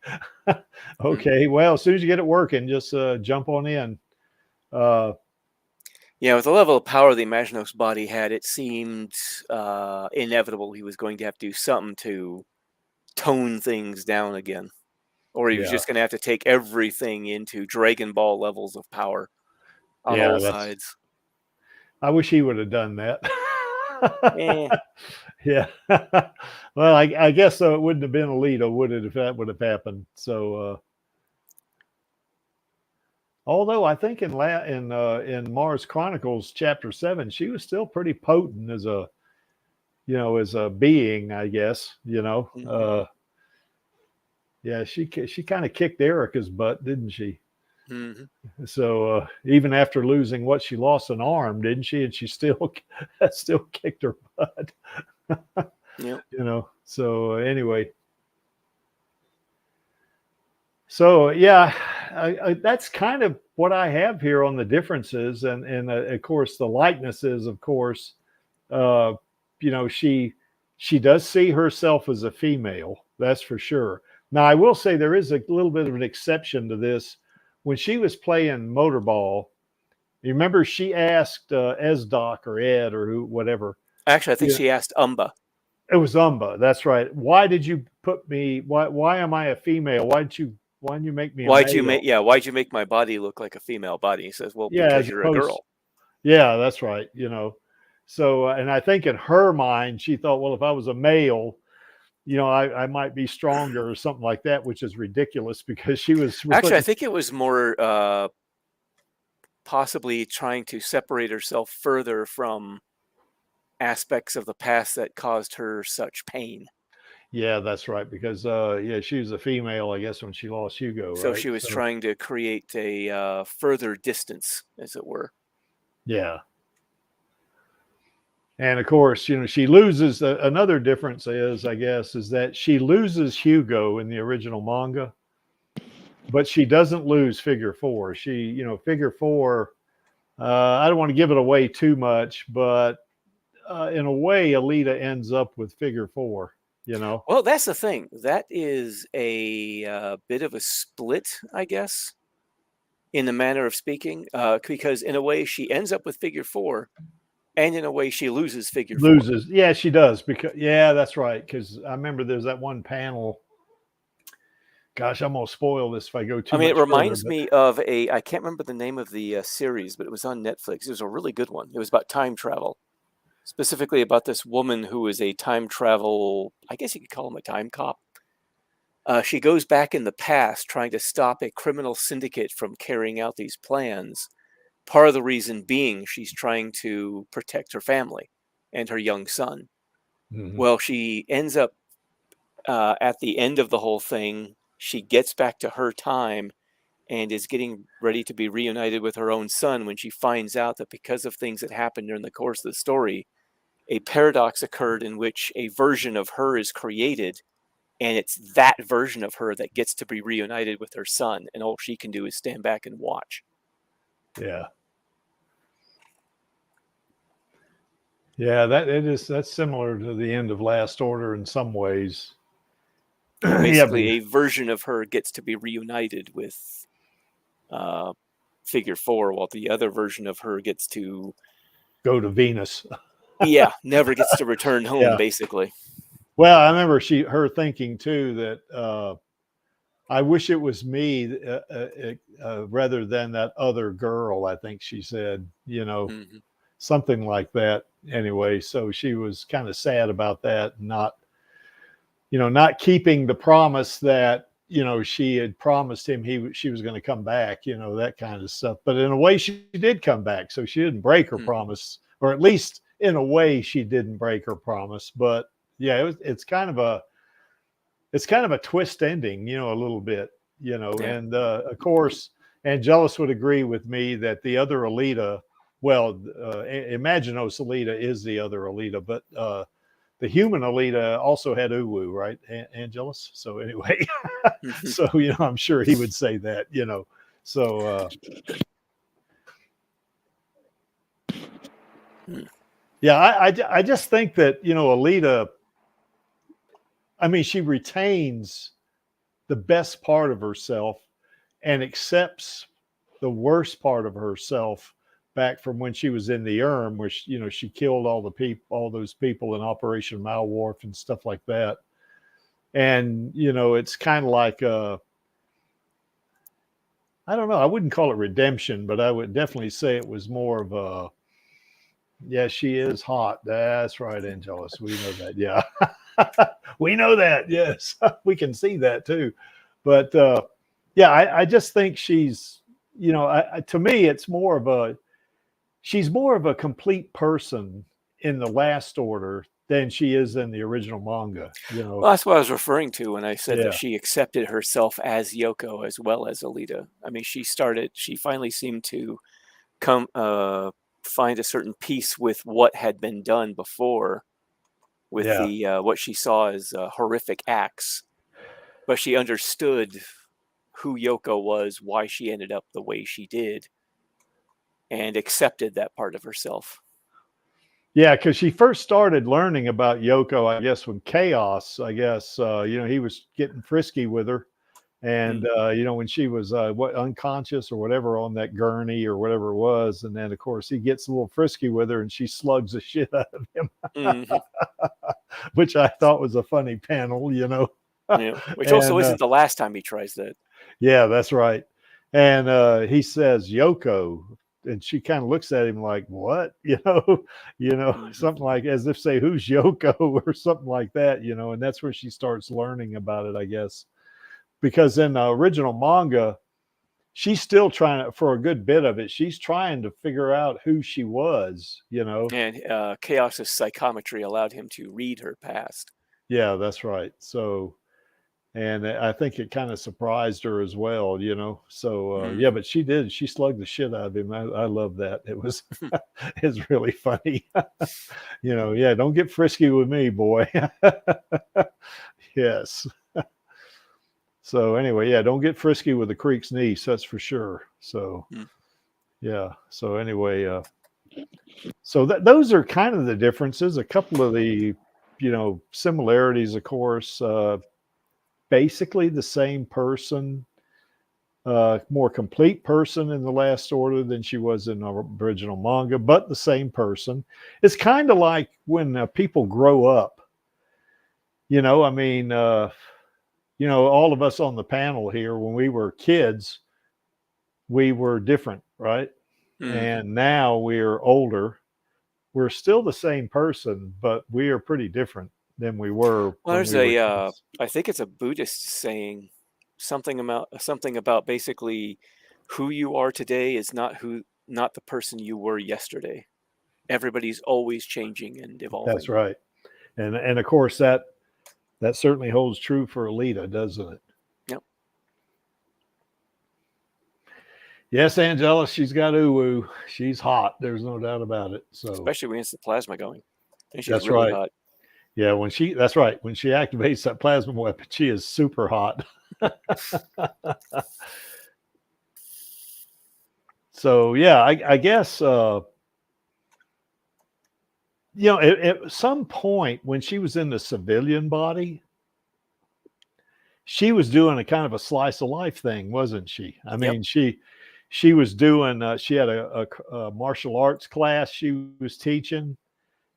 Okay, well, as soon as you get it working, just jump on in. Yeah, with the level of power the Imaginos body had, it seemed inevitable he was going to have to do something to tone things down again. Or he was just going to have to take everything into Dragon Ball levels of power on all sides. I wish he would have done that. Eh. Yeah. Well, I guess so. It wouldn't have been Alita, would it, if that would have happened? So, although I think in Mars Chronicles Chapter 7, she was still pretty potent as a, you know, as a being, I guess. You know, yeah, she kind of kicked Erica's butt, didn't she? So even after losing she lost an arm, didn't she? And she still kicked her butt. Yeah. You know. So anyway. So yeah, that's kind of what I have here on the differences, and of course the likenesses. Of course, you know, she does see herself as a female. That's for sure. Now I will say there is a little bit of an exception to this. When she was playing Motorball, you remember she asked Esdoc or Ed or whatever. Actually, I think she asked Umba. It was Umba. That's right. Why did you put me? Why am I a female? Why didn't you make me? Why'd you make my body look like a female body? He says, well, because you're a girl. Yeah, that's right. You know, so and I think in her mind she thought, well, if I was a male, you know, I might be stronger or something like that, which is ridiculous because she was really... Actually, I think it was more possibly trying to separate herself further from aspects of the past that caused her such pain. Yeah, that's right. Because yeah, she was a female, I guess, when she lost Hugo, So right? she was So trying to create a further distance, as it were. yeah. And of course, you know, she loses. Another difference is, I guess, is that she loses Hugo in the original manga, but she doesn't lose Figure Four. She, you know, Figure Four. I don't want to give it away too much, but in a way, Alita ends up with Figure Four. You know. Well, that's the thing. That is a bit of a split, I guess, in the manner of speaking, because in a way she ends up with Figure Four, and in a way she loses Figure Four. Loses. Yeah, she does. Because yeah, that's right. Because I remember there's that one panel. Gosh, I'm gonna spoil this if I go too I mean, much it reminds further, me of I can't remember the name of the series, but it was on Netflix. It was a really good one. It was about time travel, specifically about this woman who is a time travel, I guess you could call him a time cop. She goes back in the past trying to stop a criminal syndicate from carrying out these plans. Part of the reason being she's trying to protect her family and her young son. Mhm. Well, she ends up at the end of the whole thing, she gets back to her time and is getting ready to be reunited with her own son when she finds out that because of things that happened during the course of the story, a paradox occurred in which a version of her is created, and it's that version of her that gets to be reunited with her son, and all she can do is stand back and watch. Yeah. Yeah, that's similar to the end of Last Order in some ways. Basically, a version of her gets to be reunited with Figure Four, while the other version of her gets to go to Venus. Yeah, never gets to return home, Yeah. basically. Well, I remember her thinking too that I wish it was me rather than that other girl. I think she said, you know, something like that. Anyway, so she was kind of sad about that, not keeping the promise that, you know, she had promised him she was going to come back, you know, that kind of stuff. But in a way, she did come back, so she didn't break her promise, or at least in a way, she didn't break her promise. But yeah, it's kind of a twist ending, you know, a little bit, you know. Yeah. And of course, Angelus would agree with me that the other Alita, well, Imaginos Alita is the other Alita, but the human Alita also had Uwu, right, Angelus? So anyway, so, you know, I'm sure he would say that, you know. So yeah, I just think that, you know, Alita, I mean, she retains the best part of herself and accepts the worst part of herself back from when she was in the Urn, where she, you know, she killed all those people in Operation Malwarf and stuff like that. And, you know, it's kind of like I don't know, I wouldn't call it redemption, but I would definitely say it was more of a, yeah, she is hot. That's right, Angelus. We know that. Yeah. We know that. Yes. We can see that too. But yeah, I just think she's, you know, to me, it's more of a, she's more of a complete person in the Last Order than she is in the original manga, you know. Well, that's what I was referring to when I said Yeah. that she accepted herself as Yoko as well as Alita. I mean, she finally seemed to find a certain peace with what had been done before, with the what she saw as horrific acts. But she understood who Yoko was, why she ended up the way she did, and accepted that part of herself. Yeah, because she first started learning about Yoko, I guess, when Chaos, I guess, you know, he was getting frisky with her. And, you know, when she was unconscious or whatever on that gurney or whatever it was. And then, of course, he gets a little frisky with her and she slugs the shit out of him, which I thought was a funny panel, you know. Yeah, which also isn't the last time he tries that. Yeah, that's right. And he says, Yoko. And she kind of looks at him like, what? You know, something like as if say, who's Yoko or something like that, you know. And that's where she starts learning about it, I guess. Because in the original manga, she's still trying to, for a good bit of it, she's trying to figure out who she was, And Chaos's psychometry allowed him to read her past. Yeah, that's right. So, and I think it kind of surprised her as well, So, yeah, but she slugged the shit out of him. I love that. It was, it's really funny. Yeah, don't get frisky with me, boy. Yes. So anyway, yeah, don't get frisky with the Creek's niece. That's for sure. So, yeah. So anyway, so those are kind of the differences. A couple of the, similarities, of course. Basically the same person, more complete person in the Last Order than she was in the original manga, but the same person. It's kind of like when people grow up. I mean, all of us on the panel here, when we were kids, we were different, right? And now we're older. We're still the same person, but we are pretty different than we were. Well, there's I think it's a Buddhist saying, something about basically who you are today is not the person you were yesterday. Everybody's always changing and evolving. That's right. And of course that certainly holds true for Alita, doesn't it? Yep. Yes, Angela, she's got uwu. She's hot. There's no doubt about it. So especially when it's the plasma going. And she's that's really right. hot. Yeah, that's right. When she activates that plasma weapon, she is super hot. So yeah, I guess at some point when she was in the civilian body, she was doing a kind of a slice of life thing, wasn't she? I mean, she was doing. She had a martial arts class she was teaching.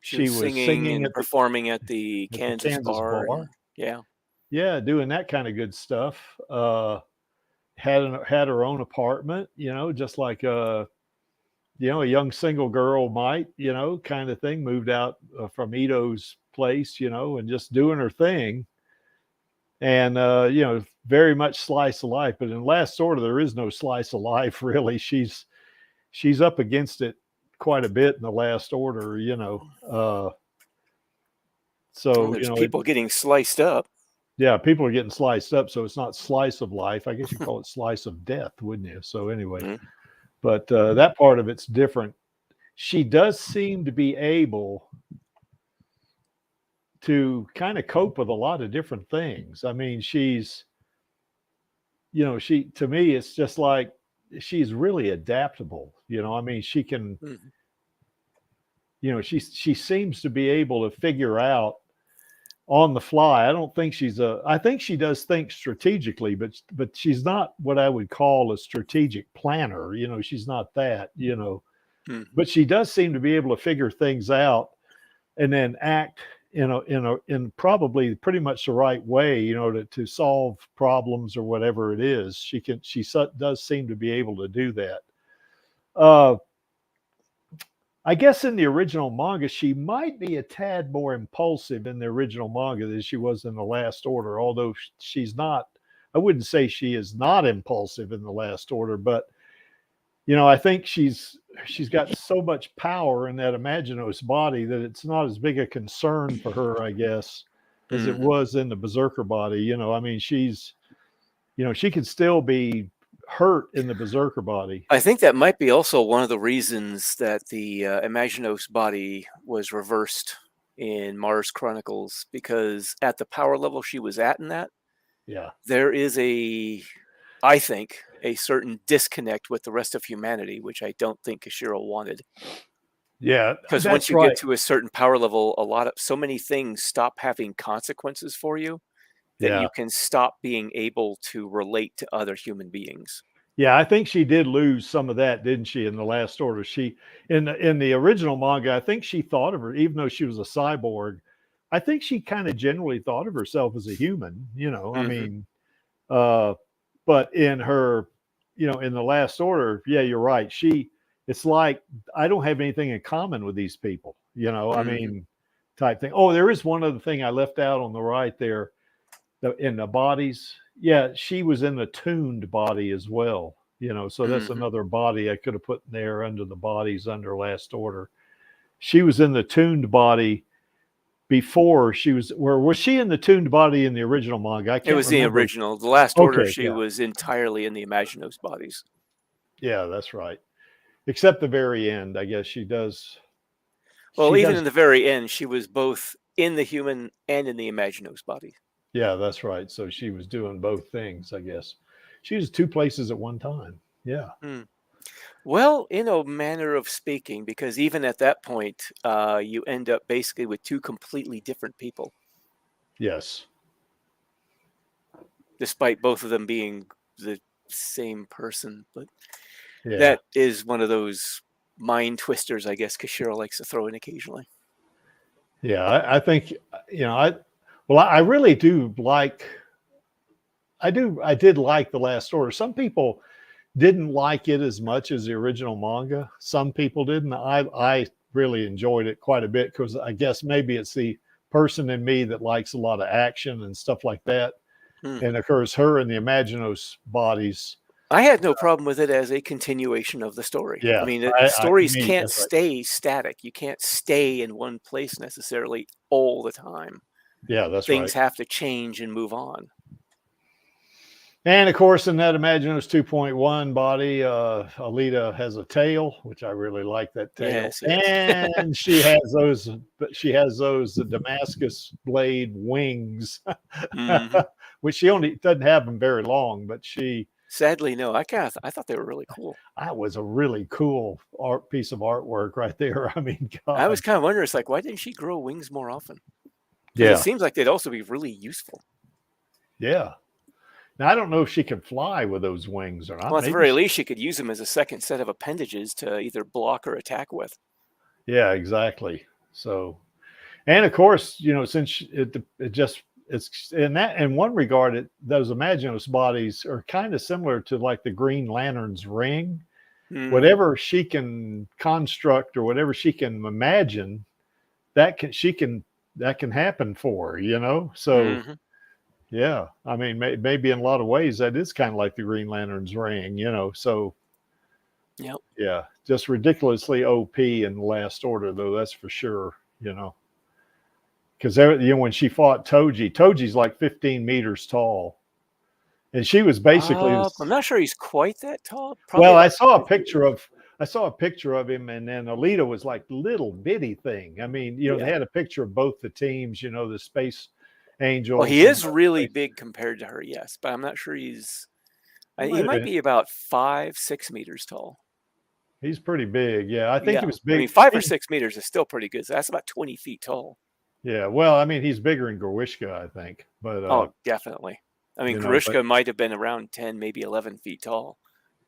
She was singing and performing at the Kansas bar. Yeah, doing that kind of good stuff. Had her own apartment, just like a young single girl might, kind of thing. Moved out from Ito's place, and just doing her thing. And very much slice of life. But in Last Order, there is no slice of life really. She's up against it quite a bit in the Last Order, So there's people getting sliced up. Yeah, people are getting sliced up, so it's not slice of life. I guess you call it slice of death, wouldn't you? So anyway, but that part of it's different. She does seem to be able to kind of cope with a lot of different things. I mean, she's, to me, it's just like she's really adaptable. I mean, she can, she seems to be able to figure out on the fly. I don't think I think she does think strategically, but she's not what I would call a strategic planner. She's not that, but she does seem to be able to figure things out and then act in probably pretty much the right way, to solve problems or whatever it is. She does seem to be able to do that. I guess in the original manga, she might be a tad more impulsive in the original manga than she was in the Last Order, although she's not, I wouldn't say she is not impulsive in the Last Order, but, I think she's got so much power in that Imaginos body that it's not as big a concern for her, I guess, as it was in the Berserker body. I mean, she's, she can still be hurt in the Berserker body. I think that might be also one of the reasons that the Imaginos body was reversed in Mars Chronicles, because at the power level she was at in that, there is I think, a certain disconnect with the rest of humanity, which I don't think Kishiro wanted. Yeah, because once you get to a certain power level, so many things stop having consequences for you that you can stop being able to relate to other human beings. Yeah, I think she did lose some of that, didn't she, in the Last Order? She in the original manga, I think she thought of her, even though she was a cyborg, I think she kind of generally thought of herself as a human, I mean, but in her, in the Last Order, yeah, you're right. It's like, I don't have anything in common with these people, I mean, type thing. Oh, there is one other thing I left out on the right there. In the bodies, yeah, she was in the tuned body as well. you know, so that's Mhm. another body I could have put in there under the bodies under Last Order. She was in the tuned body before she was, where was she in the tuned body in the original manga? I It can't was the remember. original. The Last Order, Okay, she yeah, was entirely in the Imaginos bodies. yeah, that's right. Except the very end, I guess she does. Well, She even does. in the very end, she was both in the human and in the Imaginos body. Yeah, that's right. So she was doing both things, I guess. She was two places at one time. Yeah. Hmm. Well, in a manner of speaking, because even at that point, you end up basically with two completely different people, Yes. despite both of them being the same person. But Yeah. that is one of those mind twisters, I guess, Kashiro likes to throw in occasionally. Yeah. I think, you know, I really do like, I did like The Last Order. Some people didn't like it as much as the original manga. Some people didn't. I really enjoyed it quite a bit because I guess maybe it's the person in me that likes a lot of action and stuff like that. And Mhm. of course, her and the Imaginos bodies. I had no problem with it as a continuation of the story. I Yeah, mean, I stories me, can't that's right. stay static. You can't stay in one place necessarily all the time. Yeah, that's right. Things have to change and move on. And of course, in that Imaginos 2.1 body, Alita has a tail, which I really like that tail. Yes, yes. And she has those Damascus blade wings, Hmm. which she only doesn't have them very long, but Sadly, no. I thought they were really cool. that was a really cool art piece of artwork right there. I mean, I was God. kind of wondering, it's like, why didn't she grow wings more often? Because it Yeah. seems like they'd also be really useful. Yeah. Now, I don't know if she can fly with those wings or Well, not. at the Maybe very least, she could use them as a second set of appendages to either block or attack with. yeah, exactly. So, and of course, you know, since it just it's in that in one regard, those Imaginos bodies are kind of similar to like the Green Lantern's ring. Hmm. Whatever she can construct or whatever she can imagine, that can happen for her, you know. So Hmm. yeah, I mean, maybe in a lot of ways that is kind of like the Green Lantern's ring, you know. So Yep. yeah, just ridiculously OP in the Last Order, though. That's for sure, you know. Because you know when she fought Toji's like 15 meters tall, and she was basically I'm not sure he's quite that tall. Probably well. about 5 feet. I saw a picture of him, and then Alita was like little bitty thing. I mean, you know, they Yeah. had a picture of both the teams. You know, the Space Well, Angels he and is the really Space. big compared to her, yes, but I'm not sure he's. He He might have might been. be about 5, 6 meters tall. He's pretty big. Yeah, I think he Yeah, was I mean, big. 5 or 6 meters is still pretty good. So that's about 20 feet tall. Yeah, well, I mean, he's bigger than Gorwishka, I think, but Oh, definitely. I mean, you know, but Grishka might have been around 10, maybe 11 feet tall.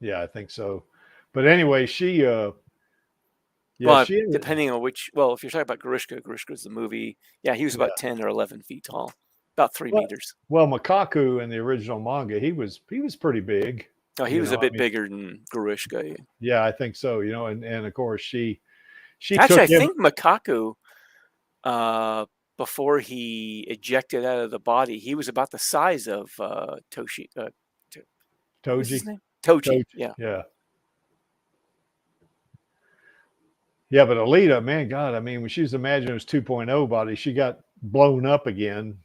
yeah, I think so. But anyway, yeah, Well, she, depending on which. Well, if you're talking about Grishka, Grishka's the movie. Yeah, he was yeah. about 10 or 11 feet tall, about 3 Well, meters. well, Makaku in the original manga, he was pretty big. Oh, he You was know, a I bit mean, bigger than Grishka. yeah, I think so. You know, and of course she Actually, took I him. think Makaku, uh, before he ejected out of the body, he was about the size of Toshi. What was his Toji, name? Toji. Toji, Yeah. yeah, yeah. But Alita, man, God, I mean, when she's Imagine's 2.0 body, she got blown up again,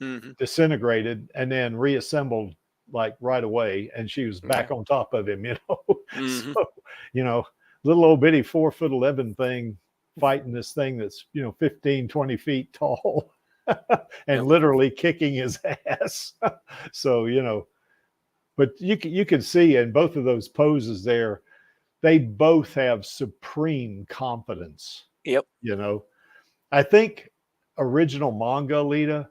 Hmm. disintegrated, and then reassembled like right away, and she was Yeah. back on top of him. You know, Hmm. so you know, little old bitty 4'11" thing fighting this thing that's 15, 20 feet tall. And Yep. literally kicking his ass. So, you know, but you can see in both of those poses there, they both have supreme confidence. Yep. You know, I think original manga Alita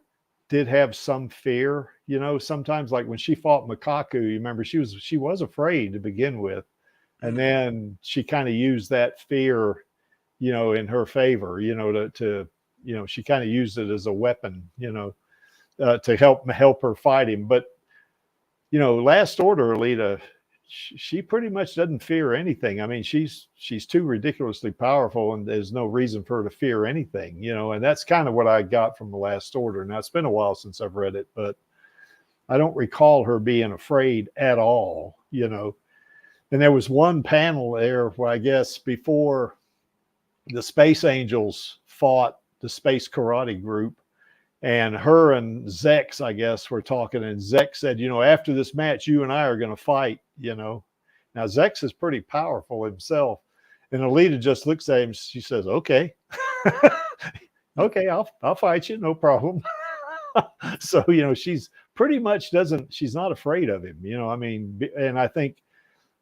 did have some fear. You know, sometimes like when she fought Makaku, you remember she was afraid to begin with, and Hmm. then she kind of used that fear, you know, in her favor. You know, to you know, she kind of used it as a weapon. You know, to help her fight him. But you know, Last Order Alita, she pretty much doesn't fear anything. I mean, she's too ridiculously powerful, and there's no reason for her to fear anything. You know, and that's kind of what I got from the Last Order. Now it's been a while since I've read it, but I don't recall her being afraid at all. You know, And there was one panel there where I guess before the Space Angels fought the Space Karate Group, and her and Zex, I guess, were talking, and Zex said, you know, after this match, you and I are going to fight, you know. Now, Zex is pretty powerful himself. And Alita just looks at him. She says, okay. Okay, I'll fight you. No problem. So, you know, she's pretty much she's not afraid of him, you know. I mean, and I think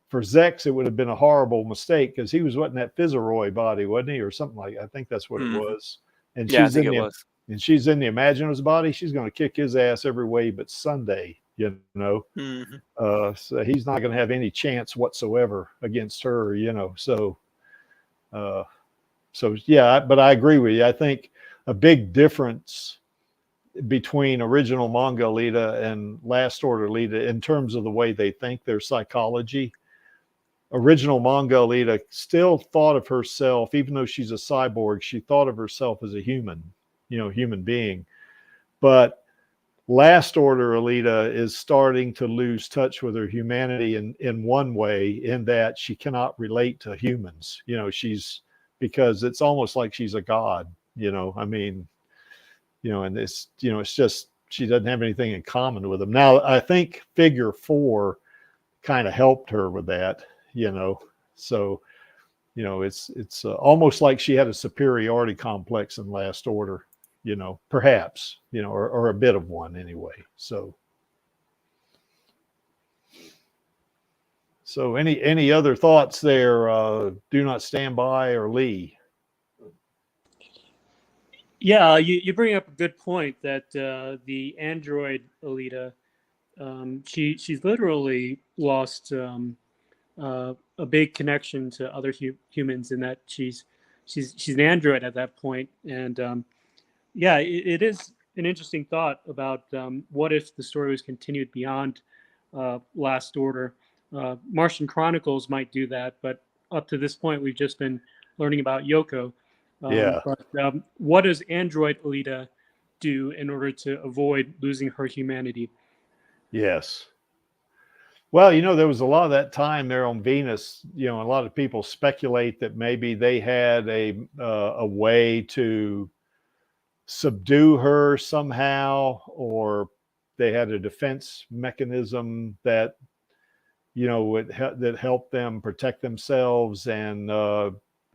for Zex, it would have been a horrible mistake because he was in that Fizzoroy body, wasn't he? Or something like that. I think that's what it was. And yeah, I think it was. And she's in the Imaginer's body. She's going to kick his ass every way but Sunday, you know. So he's not going to have any chance whatsoever against her, you know. So yeah, but I agree with you. I think a big difference between original Manga Alita and Last Order Alita in terms of the way they think, their psychology. Original Manga Alita still thought of herself, even though she's a cyborg, she thought of herself as a human, you know, human being. But Last Order Alita is starting to lose touch with her humanity in one way, in that she cannot relate to humans. You know, because it's almost like she's a god, you know. I mean, you know, and it's, you know, it's just, she doesn't have anything in common with them. Now, I think Figure 4 kind of helped her with that, you know. So, you know, it's almost like she had a superiority complex in Last Order, you know, perhaps, you know, or a bit of one anyway. So any other thoughts there? Do Not Stand By or Lee? Yeah, you bring up a good point that the android Alita, she's literally lost a big connection to other humans, in that she's an android at that point. And yeah, it is an interesting thought about what if the story was continued beyond Last Order. Martian Chronicles might do that, but up to this point, we've just been learning about Yoko. Yeah. But what does Android Alita do in order to avoid losing her humanity? Yes. Well, you know, there was a lot of that time there on Venus. You know, a lot of people speculate that maybe they had a way to subdue her somehow, or they had a defense mechanism that, you know, that helped them protect themselves. And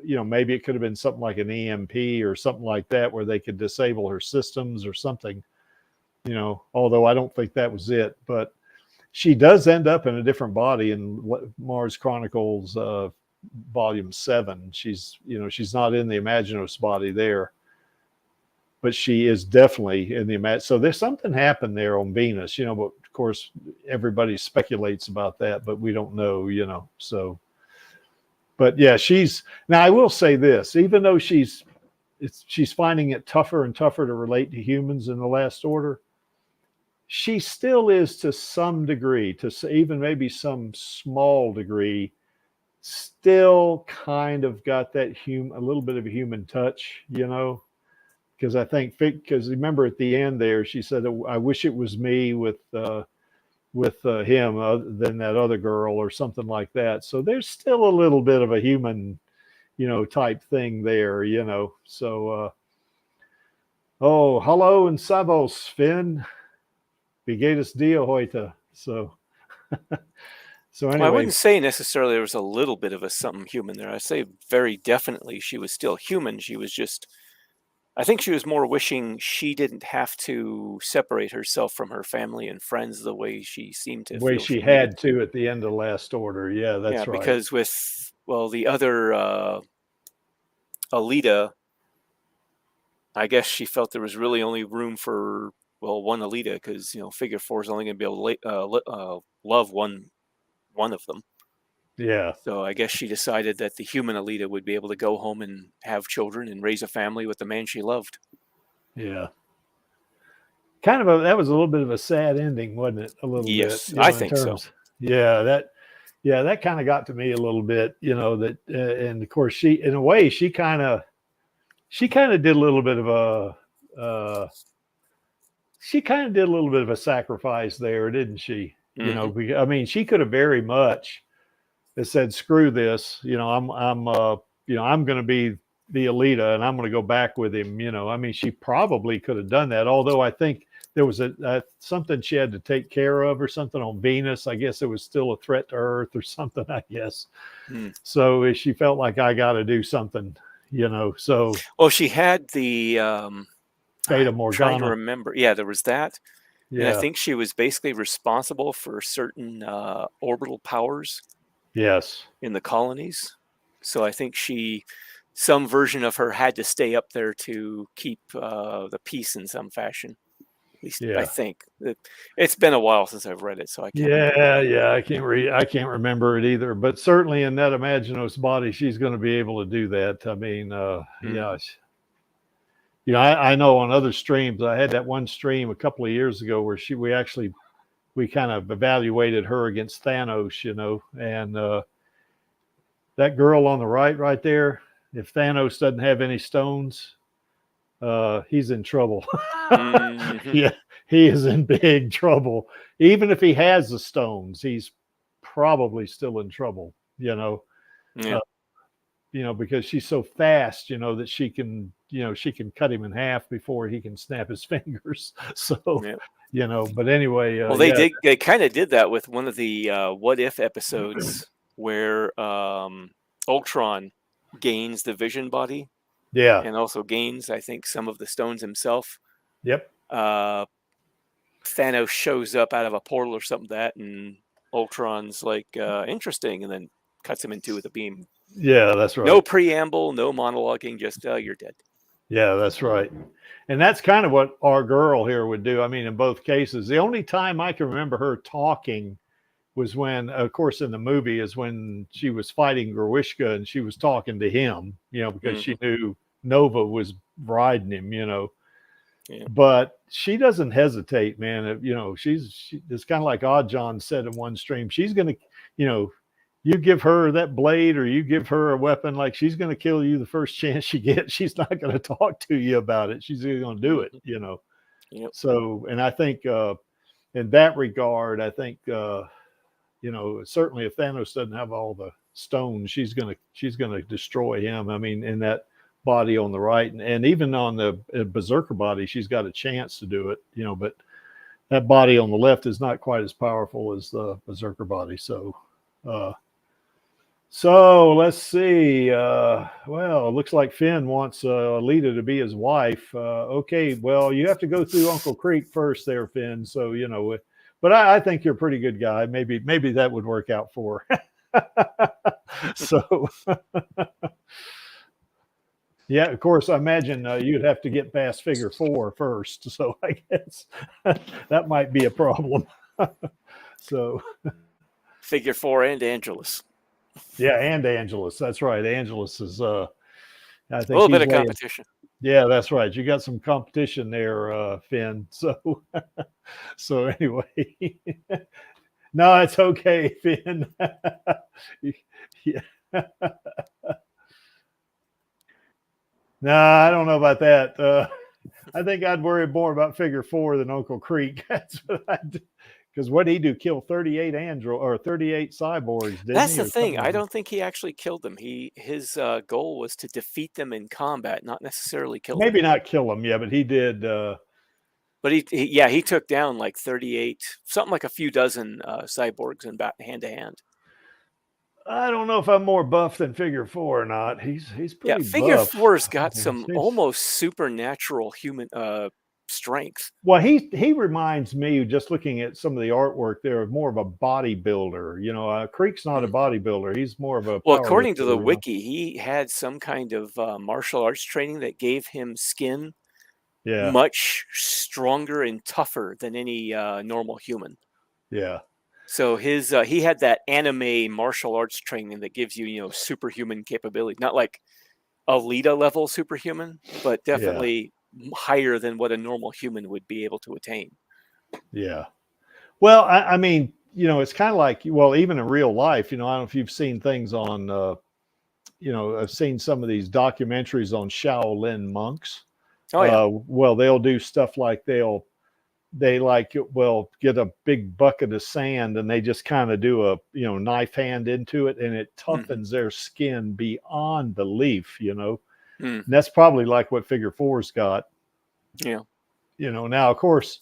you know, maybe it could have been something like an EMP or something like that, where they could disable her systems or something, you know, although I don't think that was it. But she does end up in a different body in Mars Chronicles Volume 7. She's, you know, she's not in the Imaginos body there, but she is definitely in the So there's something happened there on Venus, you know, but of course everybody speculates about that, but we don't know, you know. So, but yeah, now I will say this, even though she's finding it tougher and tougher to relate to humans in the Last Order, she still is, to some degree, to even maybe some small degree, still kind of got that a little bit of a human touch, you know. Because I think, because remember at the end there, she said, I wish it was me with him than that other girl, or something like that. So there's still a little bit of a human, you know, type thing there, you know. So, oh, hello and Savos, Finn. Begatus dia heute. So, so anyway. Well, I wouldn't say necessarily there was a little bit of a something human there. I'd say very definitely she was still human. She was just, I think she was more wishing she didn't have to separate herself from her family and friends the way she seemed to. The way she had to at the end of Last Order. Yeah, that's right. Because with, well, the other Alita, I guess she felt there was really only room for, well, one Alita, because, you know, Figure 4 is only going to be able to love one of them. Yeah. So I guess she decided that the human Alita would be able to go home and have children and raise a family with the man she loved. Yeah. Kind of that was a little bit of a sad ending, wasn't it? A little bit. Yes, You know, I think so. Yeah, that kind of got to me a little bit, you know, that, and of course she, in a way, she kind of did a little bit of a sacrifice there, didn't she? Mm-hmm. You know, I mean, she could have very much that said, "Screw this, I'm I'm going to be the Alita, and I'm going to go back with him." I mean, she probably could have done that. Although I think there was something she had to take care of or something on Venus. I guess it was still a threat to Earth or something, I guess. So she felt like, I got to do something, so. Well, she had the Fata I'm Morgana. trying to remember. Yeah, there was that. Yeah. And I think she was basically responsible for certain orbital powers. Yes. In the colonies. So I think some version of her had to stay up there to keep the peace in some fashion. At least I think. It's been a while since I've read it, so I can't. Yeah, I can't remember it either. But certainly in that Imaginos body, she's going to be able to do that. I mean, I know on other streams, I had that one stream a couple of years ago where we kind of evaluated her against Thanos, and that girl on the right there, if Thanos doesn't have any stones, he's in trouble. Yeah, he is in big trouble. Even if he has the stones, he's probably still in trouble, because she's so fast, that she can cut him in half before he can snap his fingers. So, but anyway. Well, they kind of did that with one of the What If episodes where Ultron gains the Vision body. Yeah. And also gains, I think, some of the stones himself. Yep. Thanos shows up out of a portal or something and Ultron's like, interesting, and then cuts him in two with a beam. Yeah, that's right. No preamble, no monologuing, just you're dead. Yeah, that's right. And that's kind of what our girl here would do. I mean, in both cases, the only time I can remember her talking was when, of course, in the movie is when she was fighting Grishka and she was talking to him, because she knew Nova was riding him, Yeah. But she doesn't hesitate, man. It's kind of like Odd John said in one stream. She's going to, you give her that blade or you give her a weapon, like she's going to kill you the first chance she gets. She's not going to talk to you about it. She's going to do it, Yep. So, and I think in that regard, I think, certainly if Thanos doesn't have all the stones, she's going to destroy him. I mean, in that body on the right, and even on the Berserker body, she's got a chance to do it, but that body on the left is not quite as powerful as the Berserker body. So let's see. Well, it looks like Finn wants Alita to be his wife. Okay, well, you have to go through Uncle Creek first there, Finn. So, but I think you're a pretty good guy. Maybe that would work out for her. So, yeah, of course, I imagine you'd have to get past figure 4 first. So I guess that might be a problem. So figure 4 and Angelus. Yeah, and Angelus. That's right. Angelus is I think a little bit of competition. Yeah, that's right. You got some competition there, Finn. So anyway. No, it's okay, Finn. Yeah. No, I don't know about that. I think I'd worry more about figure 4 than Uncle Creek. That's what I do. Because what did he do? Kill 38 or 38 cyborgs? That's the thing. I don't think he actually killed them. His goal was to defeat them in combat, not necessarily kill them. Maybe not kill them, yeah, but he did. But he took down like 38, something like a few dozen cyborgs in hand to hand. I don't know if I'm more buff than figure 4 or not. He's pretty buff. Figure 4's got some almost supernatural human strength. Well, he reminds me, just looking at some of the artwork there, of more of a bodybuilder. Creek's not a bodybuilder. He's more of a according to the wiki, he had some kind of martial arts training that gave him skin much stronger and tougher than any normal human. Yeah. So he had that anime martial arts training that gives you, superhuman capability. Not like Alita level superhuman, but definitely higher than what a normal human would be able to attain. Yeah. Well, I mean, it's kind of like, well, even in real life, I don't know if you've seen things on, I've seen some of these documentaries on Shaolin monks. Oh, yeah. Well, they'll do stuff like they'll they like, well, get a big bucket of sand and they just kind of do a, knife hand into it, and it toughens their skin beyond belief, And that's probably like what figure four's got. Yeah. Now, of course,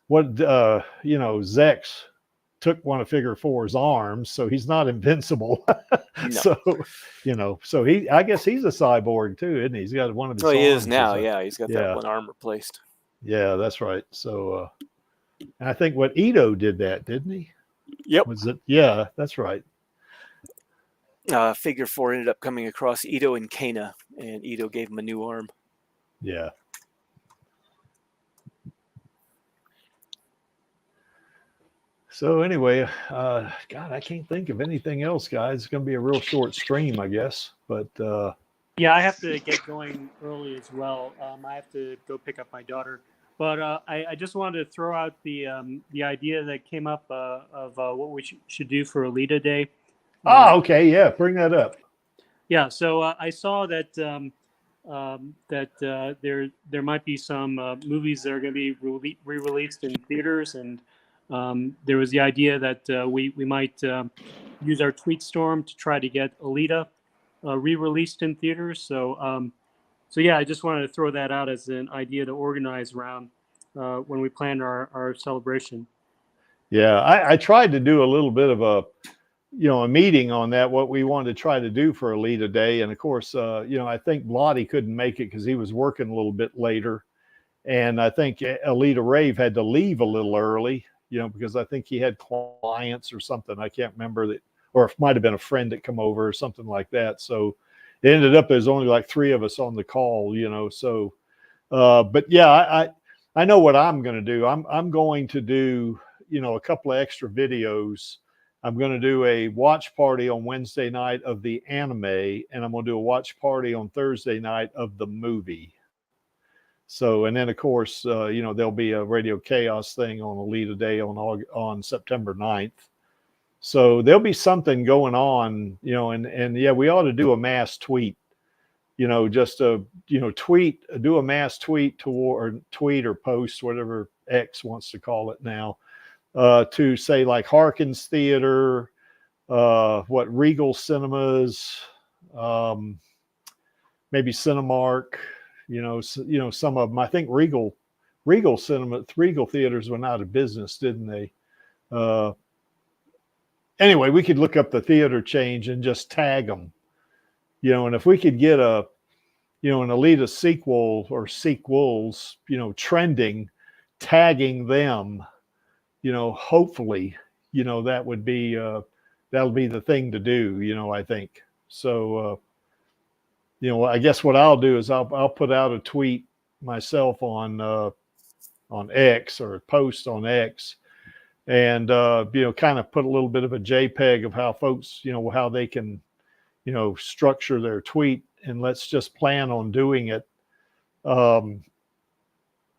what, Zex took one of figure four's arms, so he's not invincible. No. So I guess he's a cyborg too, isn't he? He's got one of his arms. He is now. Yeah. He's got that one arm replaced. Yeah, that's right. So, and I think what Ito did that, didn't he? Yep. Was it? Yeah, that's right. Figure four ended up coming across Ito and Kana, and Ito gave him a new arm. Yeah. So anyway, God, I can't think of anything else, guys. It's going to be a real short stream, I guess. But yeah, I have to get going early as well. I have to go pick up my daughter. But I just wanted to throw out the idea that came up of what we should do for Alita Day. Okay, yeah, bring that up. Yeah, so I saw that there might be some movies that are going to be re-released in theaters, and there was the idea that we might use our tweet storm to try to get Alita re-released in theaters. So yeah, I just wanted to throw that out as an idea to organize around when we plan our celebration. Yeah, I tried to do a little bit of a meeting on that, what we wanted to try to do for Alita Day. And of course, I think Blotty couldn't make it because he was working a little bit later. And I think Alita Rave had to leave a little early, because I think he had clients or something. I can't remember that, or it might have been a friend that come over or something like that. So it ended up there's only like 3 of us on the call, so, but yeah, I know what I'm going to do. I'm going to do, a couple of extra videos. I'm going to do a watch party on Wednesday night of the anime, and I'm going to do a watch party on Thursday night of the movie. So, and then of course, there'll be a Radio Chaos thing on Alita Day on September 9th. So there'll be something going on, and yeah, we ought to do a mass tweet, just do a mass tweet or post, whatever X wants to call it now, to say like Harkins Theater, what Regal Cinemas, maybe Cinemark, some of them. I think Regal Theaters went out of business, didn't they? Anyway, we could look up the theater change and just tag them, and if we could get an Alita sequel or sequels, trending, tagging them, hopefully, that would be, that'll be the thing to do, I think. So, I guess what I'll do is I'll put out a tweet myself on X, or a post on X, and kind of put a little bit of a JPEG of how folks, how they can, structure their tweet, and let's just plan on doing it,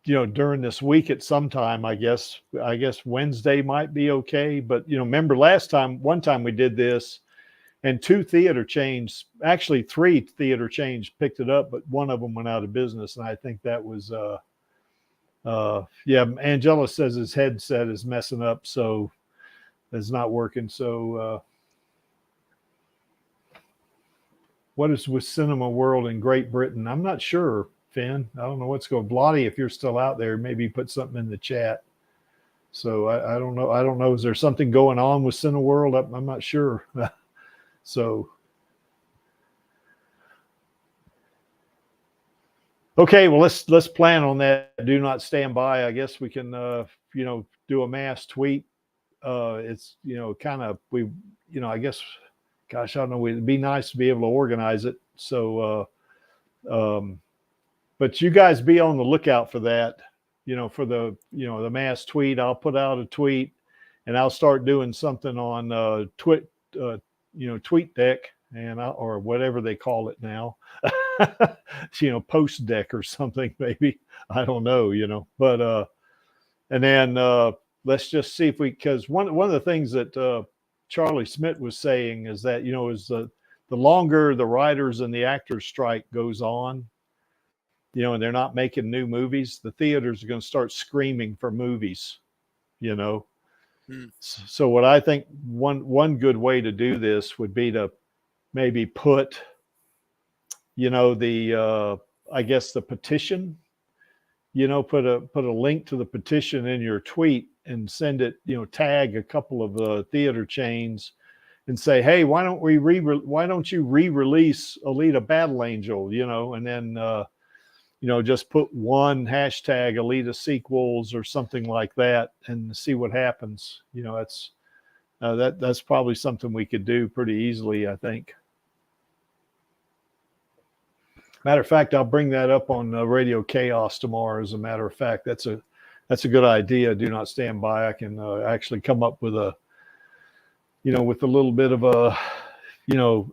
during this week at some time. I guess Wednesday might be okay, but remember one time we did this, and 2 theater chains, actually 3 theater chains picked it up, but one of them went out of business, and I think that was yeah, Angela says his headset is messing up, so it's not working. So what is with Cinema World in Great Britain? I'm not sure, Finn. I don't know what's going on. Blotty, if you're still out there, maybe put something in the chat. So I don't know. I don't know. Is there something going on with Cinema World? I'm not sure. So okay, well, let's plan on that. Do not stand by. I guess we can do a mass tweet. It's kind of, I guess, gosh, I don't know, it'd be nice to be able to organize it. So but you guys be on the lookout for that, for the the mass tweet. I'll put out a tweet, and I'll start doing something on TweetDeck, and or whatever they call it now. Post deck or something, maybe. I don't know, but and then let's just see if because one of the things that Charlie Smith was saying is that is the longer the writers and the actors strike goes on, and they're not making new movies, the theaters are going to start screaming for movies, So what I think one good way to do this would be to maybe put, I guess the petition, put a link to the petition in your tweet and send it, tag a couple of the theater chains and say, hey, why don't you re-release Alita Battle Angel, and then, just put one hashtag Alita sequels or something like that and see what happens. That's probably something we could do pretty easily, I think. Matter of fact, I'll bring that up on Radio Chaos tomorrow. As a matter of fact, that's a good idea. Do not stand by. I can actually come up with a little bit of a,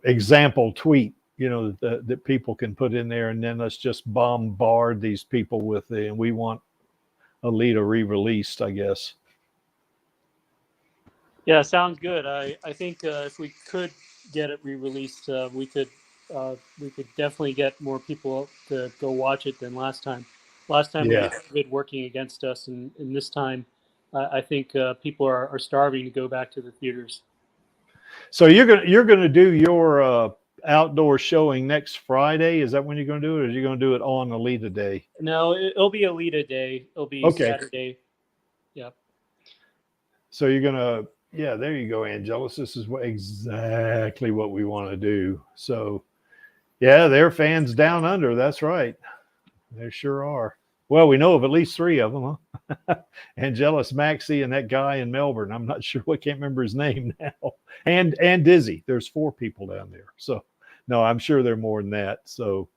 example tweet, that people can put in there, and then let's just bombard these people with and we want Alita re-released, I guess. Yeah, sounds good. I think if we could get it re-released, we could definitely get more people to go watch it than last time. Last time we had COVID working against us, and this time I think people are starving to go back to the theaters. So you're gonna do your outdoor showing next Friday? Is that when you're gonna do it, or are you gonna do it on Alita Day? No, it'll be Alita Day. It'll be Saturday. Yep. So you're gonna, there you go, Angelus. This is exactly what we want to do. So, they're fans down under. That's right. They sure are. Well, we know of at least 3 of them, huh? Angelus, Maxie, and that guy in Melbourne. I'm not sure. I can't remember his name now. And Dizzy. There's 4 people down there. So, no, I'm sure there are more than that. So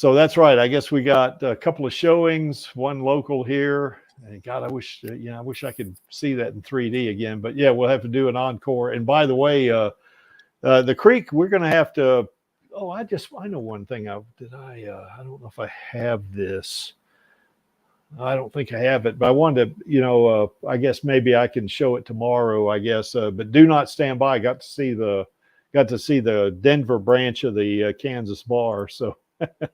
that's right. I guess we got a couple of showings, one local here. And God, I wish I could see that in 3D again. But we'll have to do an encore. And by the way, the Creek, we're going to have to. Oh, I know one thing. I don't know if I have this. I don't think I have it, but I wanted to, I guess maybe I can show it tomorrow, I guess. But do not stand by. Got to see the Denver branch of the Kansas bar. So, I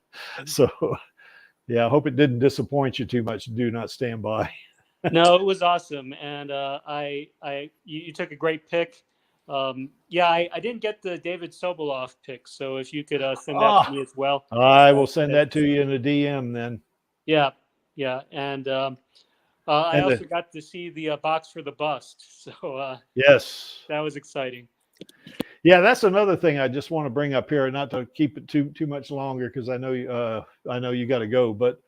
hope it didn't disappoint you too much. Do not stand by. No, it was awesome, and you took a great pick. I didn't get the David Sobolov pick, so if you could send that to me as well. I will send that to you in a DM then. Yeah, and I also got to see the box for the bust, so yes, that was exciting. Yeah, that's another thing I just want to bring up here, not to keep it too much longer because I know you got to go, but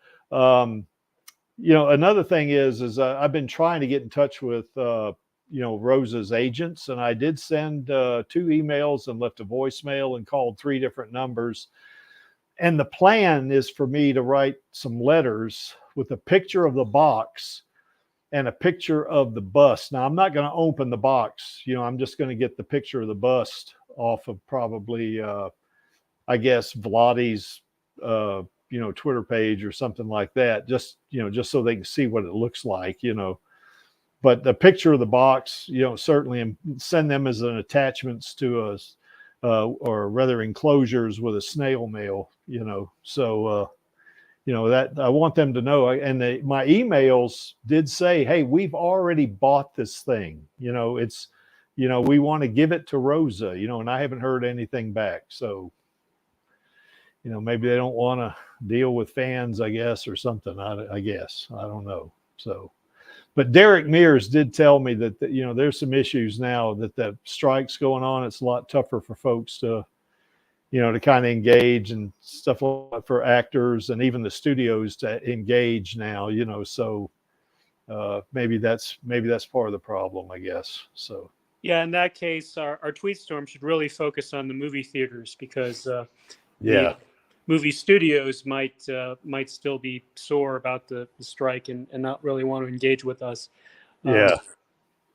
another thing is I've been trying to get in touch with Rosa's agents, and I did send 2 emails and left a voicemail and called 3 different numbers. And the plan is for me to write some letters with a picture of the box and a picture of the bust. Now, I'm not going to open the box. I'm just going to get the picture of the bust off of probably, I guess, Vladdy's, Twitter page or something like that. Just so they can see what it looks like, But the picture of the box, certainly, and send them as an attachments to us, or rather enclosures with a snail mail, So, that I want them to know. And my emails did say, hey, we've already bought this thing. It's, we want to give it to Rosa, and I haven't heard anything back. So, maybe they don't want to deal with fans, I guess, or something. I guess. I don't know. So. But Derek Mears did tell me that, there's some issues now that the strike's going on. It's a lot tougher for folks to, to kind of engage and stuff like for actors and even the studios to engage now, so maybe that's part of the problem, I guess. So. Yeah, in that case, our tweet storm should really focus on the movie theaters because the movie studios might still be sore about the strike and not really want to engage with us.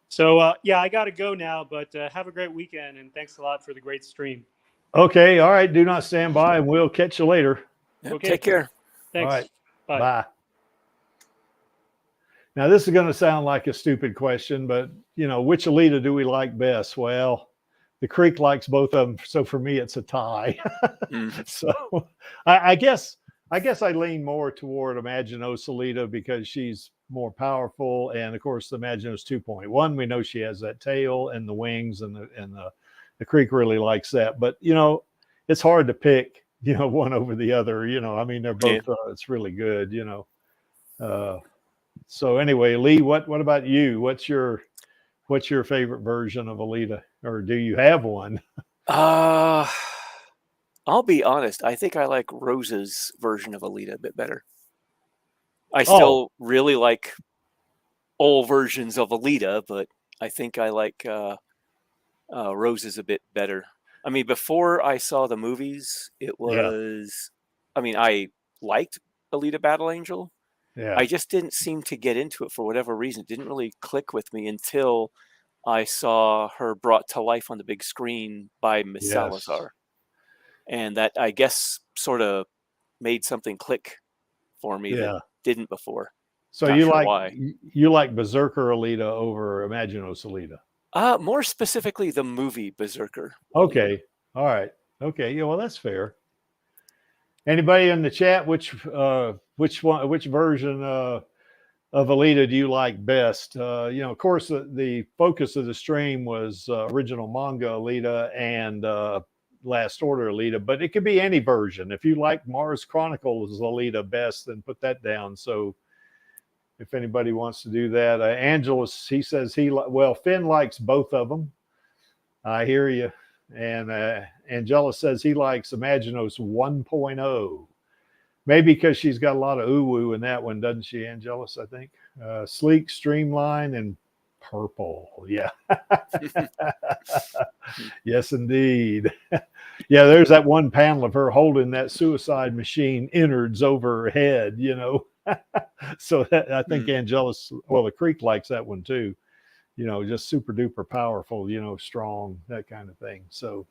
So I got to go now, but have a great weekend and thanks a lot for the great stream. Okay. All right. Do not stand by and we'll catch you later. Yep, okay. Take care. Thanks. All right. Bye. Now, this is going to sound like a stupid question, but, which Alita do we like best? Well, the Creek likes both of them. So for me, it's a tie. Mhm. So I guess I lean more toward Imaginos Alita because she's more powerful. And of course, the Imaginos 2.1, we know she has that tail and the wings, and the Creek really likes that. But, you know, it's hard to pick, you know, one over the other. You know, I mean, they're both, it's really good, you know. So anyway, Lee, what about you? What's your favorite version of Alita, or do you have one? I'll be honest. I think I like Rose's version of Alita a bit better. I Oh, still really like old versions of Alita, but I think I like Rose's a bit better. I mean, before I saw the movies, it yeah, was. I mean, I liked Alita Battle Angel. yeah, I just didn't seem to get into it for whatever reason. It didn't really click with me until I saw her brought to life on the big screen by Miss yes, Salazar. And that, I guess, sort of made something click for me that yeah. didn't before. So Not sure why. you like Berserker Alita over Imaginos Alita? More specifically, the movie Berserker. Alita. Okay, all right, okay, yeah, well that's fair. Anybody in the chat, which version of Alita do you like best? You know, of course, the focus of the stream was original manga Alita and Last Order Alita, but it could be any version. If you like Mars Chronicles Alita best, then put that down. So if anybody wants to do that, Angelus, he says well, Finn likes both of them. I hear you. And Angela says he likes Imaginos 1.0. Maybe because she's got a lot of ooh-woo in that one, doesn't she, Angelus, I think? Sleek, streamlined, and purple. Yeah. Yes, indeed. Yeah, there's that one panel of her holding that suicide machine innards over her head, you know. So I think Angelus, well, the Creek likes that one too. You know, just super duper powerful, you know, strong, that kind of thing. So,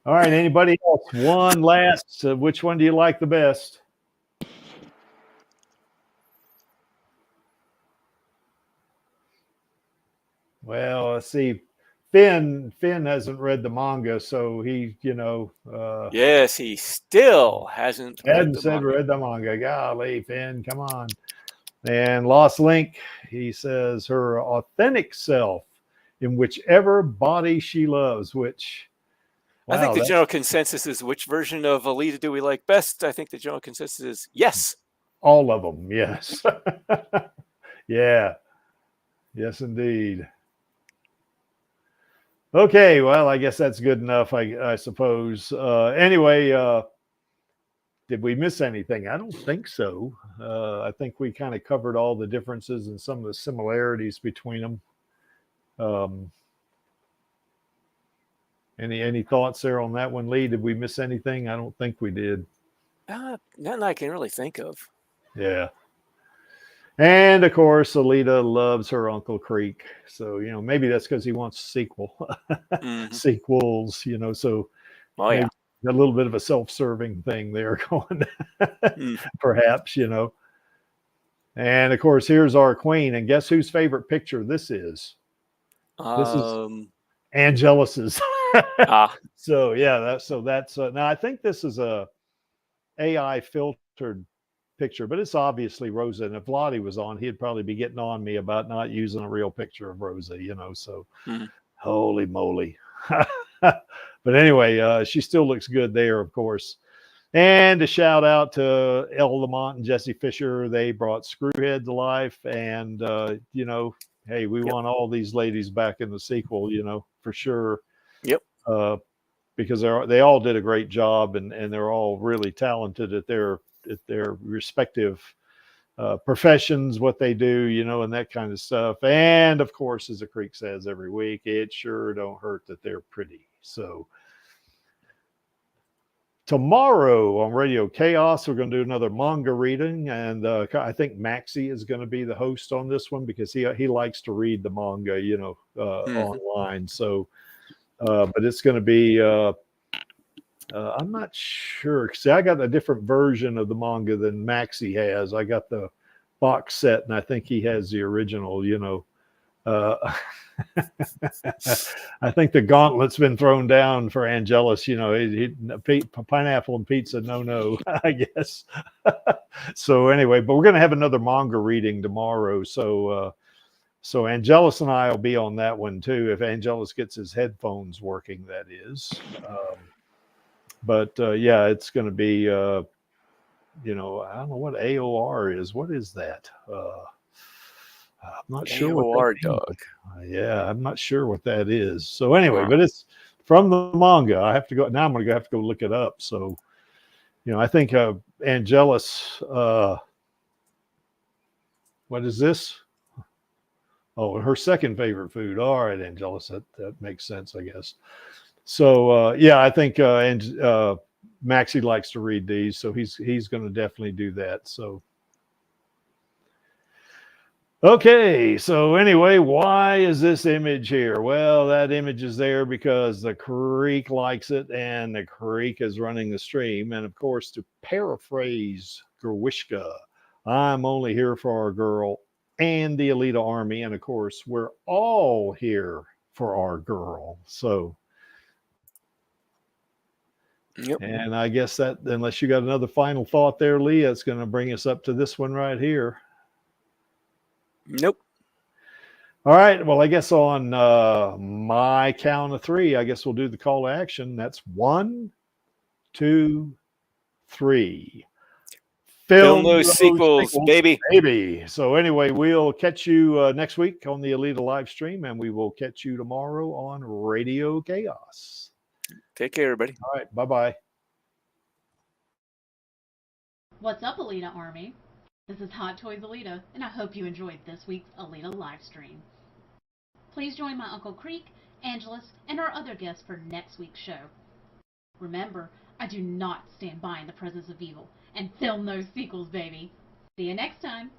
all right, anybody else? One last, which one do you like the best? Well, let's see. Finn hasn't read the manga, so he, you know, Yes, he still hasn't read the manga. read the manga. Golly, Finn, come on. And Lost Link, he says her authentic self in whichever body she loves, which, wow, I think the general consensus is, which version of Alita do we like best? I think the general consensus is yes. All of them, yes. Yeah. Yes, indeed. Okay, well, I guess that's good enough, I suppose. Anyway, did we miss anything? I don't think so. I think we kind of covered all the differences and some of the similarities between them. Any thoughts there on that one, Lee? Did we miss anything? I don't think we did. Nothing I can really think of. Yeah. And of course, Alita loves her Uncle Creek. So, you know, maybe that's because he wants a sequel. Sequels, you know, so yeah. A little bit of a self-serving thing there going, perhaps, you know. And of course, here's our queen. And guess whose favorite picture this is? This is Angelus's. So yeah, that's now I think this is a AI filtered picture, but it's obviously Rosa. And if Lottie was on, he'd probably be getting on me about not using a real picture of Rosa, you know. So holy moly. But anyway, she still looks good there, of course. And a shout out to El Lamont and Jesse Fisher. They brought Screwhead to life. And, you know, hey, we want all these ladies back in the sequel, you know, for sure. Yep. Because they all did a great job, and they're all really talented at their respective professions, what they do, you know, and that kind of stuff. And of course, as the Creek says every week, it sure don't hurt that they're pretty. So tomorrow on Radio Chaos, we're going to do another manga reading, and I think Maxie is going to be the host on this one because he likes to read the manga, you know, online. So, but it's going to be. I'm not sure. See, I got a different version of the manga than Maxie has. I got the box set, and I think he has the original, you know. I think the gauntlet's been thrown down for Angelus. You know, pineapple and pizza, no, I guess. So anyway, but we're going to have another manga reading tomorrow. So Angelus and I will be on that one too, if Angelus gets his headphones working, that is. But yeah, it's going to be, you know, I don't know what AOR is. What is that? I'm not sure what AOR that means. dog. Yeah, I'm not sure what that is. So anyway, Wow. but it's from the manga. I have to go now. I'm going to have to go look it up. So, you know, I think Angelus. What is this? Oh, her second favorite food. All right, Angelus. That makes sense, I guess. So yeah, I think Maxie likes to read these, so he's going to definitely do that. So. Okay, so anyway, why is this image here? Well, that image is there because the Creek likes it, and the Creek is running the stream. And of course, to paraphrase Gerwishka, I'm only here for our girl and the Alita army. And of course, we're all here for our girl. So, Yep. and I guess that, unless you got another final thought there, Leah, it's going to bring us up to this one right here. Nope. All right. Well, I guess on my count of three, I guess we'll do the call to action. That's 1, 2, 3. Film those sequels, baby. Baby. So anyway, we'll catch you next week on the Alita live stream, and we will catch you tomorrow on Radio Chaos. Take care, everybody. All right. Bye-bye. What's up, Alita Army? This is Hot Toys Alita, and I hope you enjoyed this week's Alita live stream. Please join my Uncle Creek, Angelus, and our other guests for next week's show. Remember, I do not stand by in the presence of evil, and film those sequels, baby. See you next time.